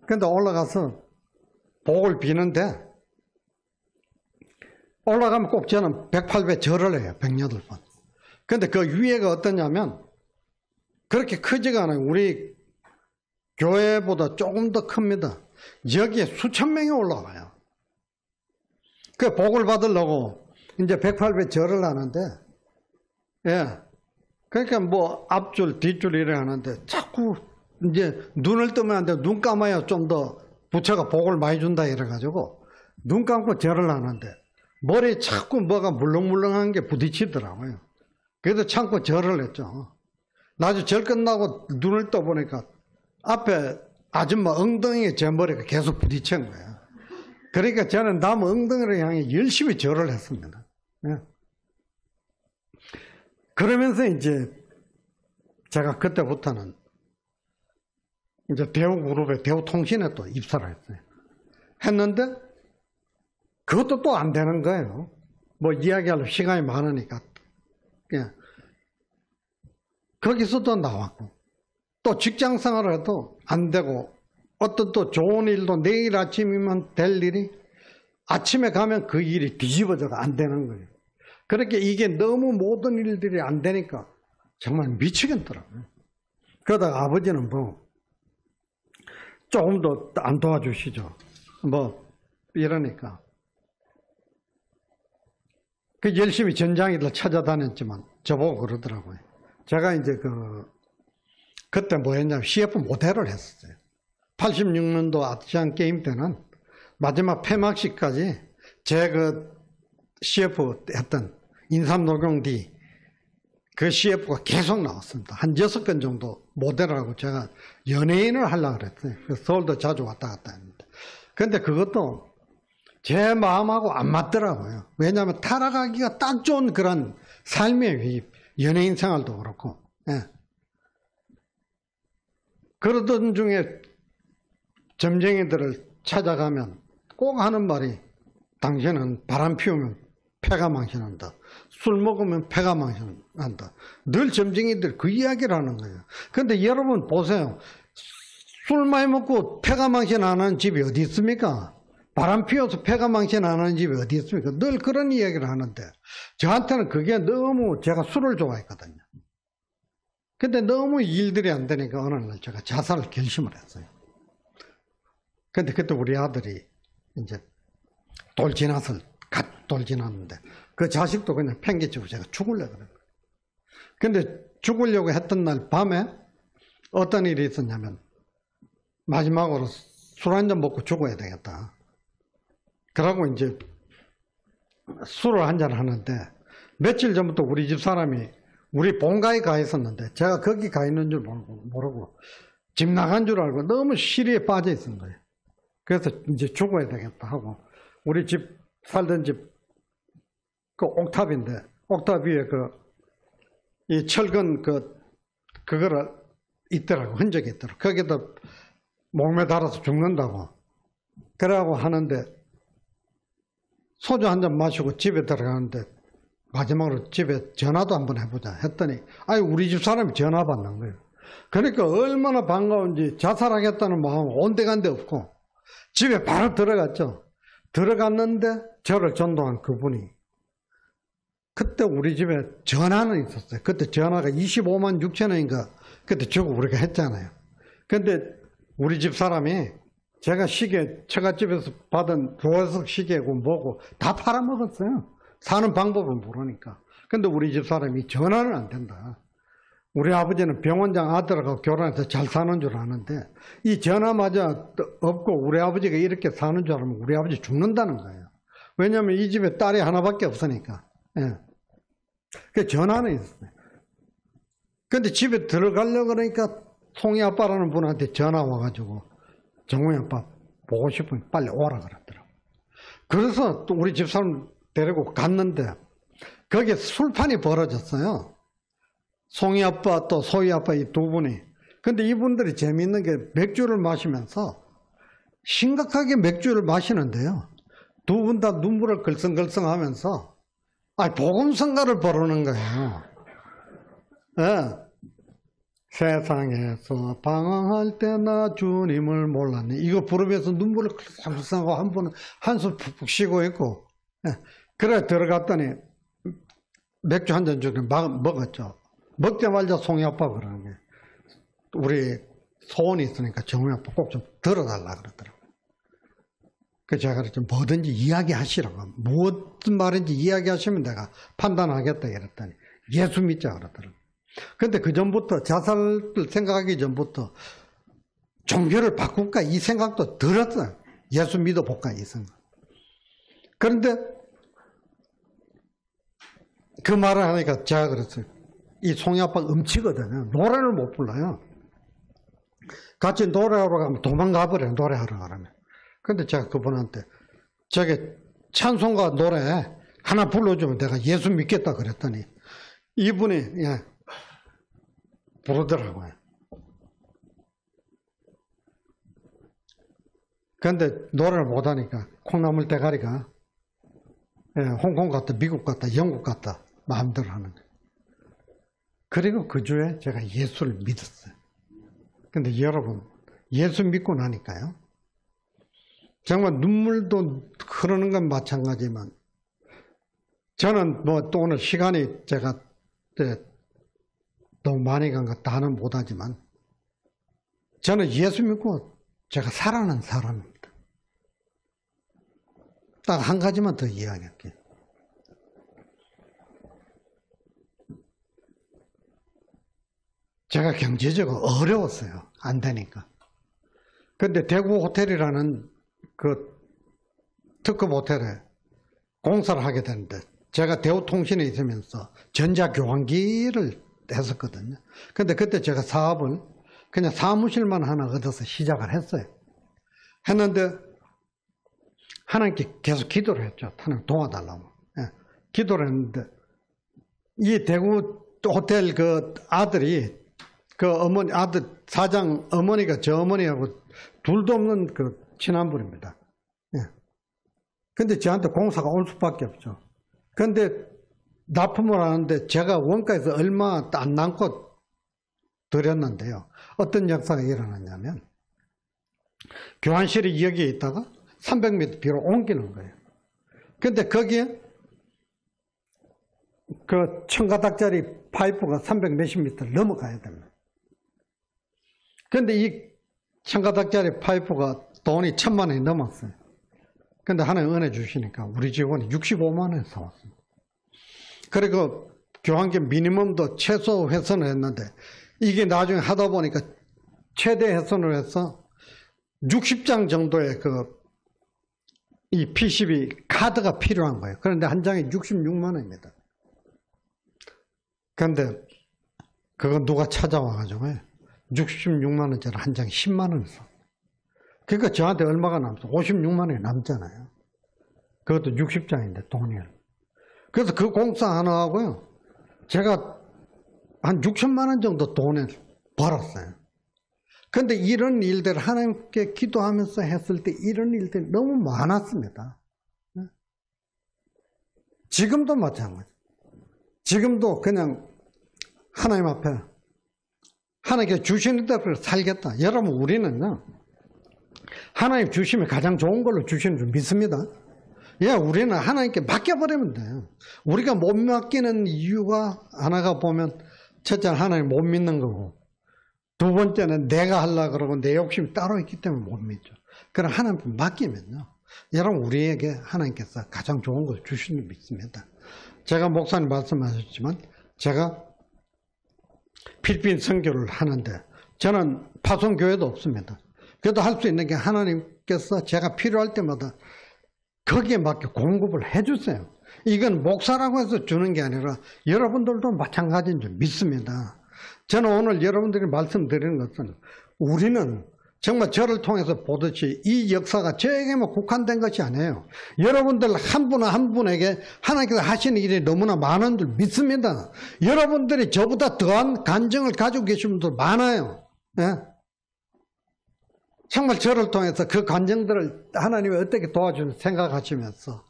근데 올라가서 복을 비는데 올라가면 꼭 저는 108배 절을 해요. 108번. 근데 그 위에가 어떠냐면 그렇게 크지가 않아요. 우리 교회보다 조금 더 큽니다. 여기에 수천 명이 올라와요. 그 복을 받으려고 이제 108배 절을 하는데, 예. 그러니까 뭐 앞줄, 뒷줄 이래 하는데 자꾸 이제 눈을 뜨면 안 돼. 눈 감아야 좀 더 부처가 복을 많이 준다 이래가지고 눈 감고 절을 하는데 머리에 자꾸 뭐가 물렁물렁한 게 부딪히더라고요. 그래도 참고 절을 했죠. 나중에 절 끝나고 눈을 떠보니까 앞에 아줌마 엉덩이에 제 머리가 계속 부딪힌 거예요. 그러니까 저는 남 엉덩이를 향해 열심히 절을 했습니다. 예. 그러면서 이제 제가 그때부터는 이제 대우그룹에 대우통신에 또 입사를 했어요. 했는데 그것도 또 안 되는 거예요. 뭐 이야기할 시간이 많으니까. 예. 거기서도 나왔고 또 직장 생활을 해도 안 되고 어떤 또 좋은 일도 내일 아침이면 될 일이 아침에 가면 그 일이 뒤집어져서 안 되는 거예요. 그렇게 이게 너무 모든 일들이 안 되니까 정말 미치겠더라고요. 그러다가 아버지는 뭐 조금 더 안 도와주시죠. 뭐 이러니까 그 열심히 전장에들 찾아다녔지만 저보고 그러더라고요. 제가 이제 그때 뭐 했냐면 CF 모델을 했었어요. 86년도 아시안 게임 때는 마지막 폐막식까지 제 CF 했던 인삼녹용 D 그 CF가 계속 나왔습니다. 한 6건 정도 모델하고 제가 연예인을 하려고 그랬어요. 그래서 서울도 자주 왔다 갔다 했는데. 근데 그것도 제 마음하고 안 맞더라고요. 왜냐하면 타락하기가 딱 좋은 그런 삶의 연예인 생활도 그렇고. 예. 그러던 중에 점쟁이들을 찾아가면 꼭 하는 말이 당신은 바람 피우면 폐가 망신한다. 술 먹으면 폐가 망신한다. 늘 점쟁이들 그 이야기를 하는 거예요. 그런데 여러분 보세요. 술 많이 먹고 폐가 망신 안 하는 집이 어디 있습니까? 바람 피워서 폐가 망신 안 하는 집이 어디 있습니까? 늘 그런 이야기를 하는데 저한테는 그게 너무 제가 술을 좋아했거든요. 근데 너무 일들이 안 되니까 어느 날 제가 자살을 결심을 했어요. 근데 그때 우리 아들이 이제 돌 지났는데 그 자식도 그냥 팽개치고 제가 죽으려고 그래요. 근데 죽으려고 했던 날 밤에 어떤 일이 있었냐면 마지막으로 술 한잔 먹고 죽어야 되겠다. 그러고 이제 술을 한잔 하는데 며칠 전부터 우리 집 사람이 우리 본가에 가 있었는데 제가 거기 가 있는 줄 모르고 집 나간 줄 알고 너무 시리에 빠져 있은 거예요. 그래서 이제 죽어야 되겠다 하고 우리 집 살던 집 그 옥탑인데 옥탑 위에 이 철근 그거를 있더라고. 흔적이 있더라고. 거기다 목매 달아서 죽는다고. 그러고 하는데 소주 한 잔 마시고 집에 들어가는데 마지막으로 집에 전화도 한번 해보자 했더니 우리 집 사람이 전화 받는 거예요. 그러니까 얼마나 반가운지 자살하겠다는 마음은 온데간데 없고 집에 바로 들어갔죠. 들어갔는데 저를 전도한 그분이 그때 우리 집에 전화는 있었어요. 그때 전화가 25만 6천 원인가 그때 주고 우리가 했잖아요. 근데 우리 집 사람이 제가 시계 처갓집에서 받은 보석 시계고 뭐고 다 팔아먹었어요. 사는 방법을 모르니까. 근데 우리 집 사람이 전화는 안 된다. 우리 아버지는 병원장 아들하고 결혼해서 잘 사는 줄 아는데 이 전화마저 없고 우리 아버지가 이렇게 사는 줄 알면 우리 아버지 죽는다는 거예요. 왜냐하면 이 집에 딸이 하나밖에 없으니까. 예. 그 전화는 있었어요. 근데 집에 들어가려고 그러니까 송이 아빠라는 분한테 전화 와가지고 정우이 아빠 보고 싶으면 빨리 오라 그러더라고요. 그래서 또 우리 집사람 데리고 갔는데 거기에 술판이 벌어졌어요. 송이 아빠 또 소희 아빠 이 두 분이. 근데 이분들이 재미있는 게 맥주를 마시면서 심각하게 맥주를 마시는데요. 두 분 다 눈물을 글썽글썽 하면서 복음성가를 부르는 거예요. 네. 세상에서 방황할 때 나 주님을 몰랐네. 이거 부르면서 눈물을 글썽글썽하고 한 분은 한숨 푹푹 쉬고 있고. 네. 그래 들어갔더니 맥주 한 잔 주긴 먹었죠. 먹자마자 송이 아빠 그러는 게 우리 소원이 있으니까 정우이 아빠 꼭 좀 들어달라 그러더라고요. 그래서 제가 그랬죠. 뭐든지 이야기하시라고. 무슨 말인지 이야기하시면 내가 판단하겠다 이랬더니 예수 믿자 그러더라고요. 근데 그 전부터 자살을 생각하기 전부터 종교를 바꿀까 이 생각도 들었어요. 예수 믿어볼까 이 생각. 그런데 그 말을 하니까 제가 그랬어요. 이 송이 아빠가 음치거든요. 노래를 못 불러요. 같이 노래하러 가면 도망가버려요. 노래하러 가면. 근데 제가 그분한테 저게 찬송가 노래 하나 불러주면 내가 예수 믿겠다 그랬더니 이분이 부르더라고요. 근데 노래를 못하니까 콩나물 대가리가 홍콩 갔다 미국 갔다 영국 갔다 마음대로 하는 거예요. 그리고 그 주에 제가 예수를 믿었어요. 근데 여러분 예수 믿고 나니까요. 정말 눈물도 흐르는 건 마찬가지지만 저는 또 오늘 시간이 제가 너무 많이 간 것 다는 못하지만 저는 예수 믿고 제가 살아난 사람입니다. 딱 한 가지만 더 이야기할게요. 제가 경제적으로 어려웠어요. 안 되니까. 근데 대구 호텔이라는 그 특급 호텔에 공사를 하게 되는데 제가 대우통신에 있으면서 전자교환기를 했었거든요. 근데 그때 제가 사업을 그냥 사무실만 하나 얻어서 시작을 했어요. 했는데 하나님께 계속 기도를 했죠. 하나님 도와달라고. 예, 기도를 했는데 이 대구 호텔 그 아들이 그 어머니 아들 사장 어머니가 저 어머니하고 둘도 없는 그 친한 분입니다. 예. 근데 저한테 공사가 올 수밖에 없죠. 근데 납품을 하는데 제가 원가에서 얼마 안 남고 드렸는데요. 어떤 역사가 일어났냐면 교환실이 여기에 있다가 300m 뒤로 옮기는 거예요. 근데 거기에 그 1000가닥짜리 파이프가 300 몇십 미터를 넘어가야 됩니다. 근데 이 1000가닥짜리 파이프가 돈이 1000만 원이 넘었어요. 근데 하나님 은혜 주시니까 우리 직원이 65만 원에 사왔습니다. 그리고 교환기 미니멈도 최소 훼손을 했는데 이게 나중에 하다 보니까 최대 훼손을 해서 60장 정도의 이 PCB 카드가 필요한 거예요. 그런데 한 장에 66만 원입니다. 그런데 그거 누가 찾아와가지고 66만 원짜리 한 장에 10만 원을 써. 그러니까 저한테 얼마가 남죠? 56만 원이 남잖아요. 그것도 60장인데 돈이에요. 그래서 그 공사 하나 하고요. 제가 한 6천만 원 정도 돈을 벌었어요. 그런데 이런 일들을 하나님께 기도하면서 했을 때 이런 일들이 너무 많았습니다. 지금도 마찬가지. 지금도 그냥 하나님 앞에 하나님께 주시는 대로 살겠다. 여러분 우리는요. 하나님 주시면 가장 좋은 걸로 주시는 줄 믿습니다. 예, 우리는 하나님께 맡겨버리면 돼요. 우리가 못 맡기는 이유가 하나가 보면 첫째는 하나님 못 믿는 거고 두 번째는 내가 하려고 그러고 내 욕심이 따로 있기 때문에 못 믿죠. 그럼 하나님께 맡기면요. 여러분 우리에게 하나님께서 가장 좋은 걸 주시는 줄 믿습니다. 제가 목사님 말씀하셨지만 제가 필리핀 선교를 하는데 저는 파송교회도 없습니다. 그래도 할 수 있는 게 하나님께서 제가 필요할 때마다 거기에 맞게 공급을 해주세요. 이건 목사라고 해서 주는 게 아니라 여러분들도 마찬가지인 줄 믿습니다. 저는 오늘 여러분들이 말씀드리는 것은 우리는 정말 저를 통해서 보듯이 이 역사가 저에게만 국한된 것이 아니에요. 여러분들 한 분 한 분에게 하나님께서 하시는 일이 너무나 많은 줄 믿습니다. 여러분들이 저보다 더한 간증을 가지고 계신 분들 많아요. 네? 정말 저를 통해서 그 간증들을 하나님이 어떻게 도와주는지 생각하시면서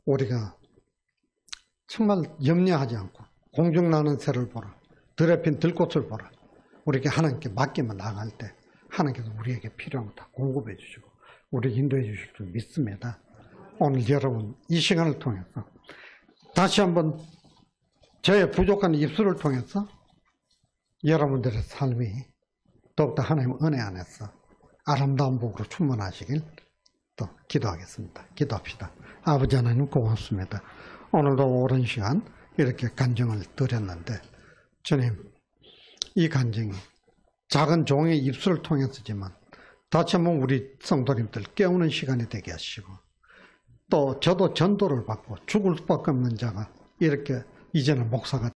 우리가 정말 염려하지 않고 공중나는 새를 보라. 들에 핀 들꽃을 보라. 우리에게 하나님께 맡기면 나갈 때 하나님께서 우리에게 필요한 거 다 공급해 주시고 우리 인도해 주실 줄 믿습니다. 오늘 여러분 이 시간을 통해서 다시 한번 저의 부족한 입술을 통해서 여러분들의 삶이 더욱더 하나님 은혜 안에서 아름다운 복으로 충만하시길 또 기도하겠습니다. 기도합시다. 아버지 하나님 고맙습니다. 오늘도 오랜 시간 이렇게 간증을 드렸는데 주님 이 간증이 작은 종의 입술을 통해서지만 다시 한번 우리 성도님들 깨우는 시간이 되게 하시고 또 저도 전도를 받고 죽을 수밖에 없는 자가 이렇게 이제는 목사가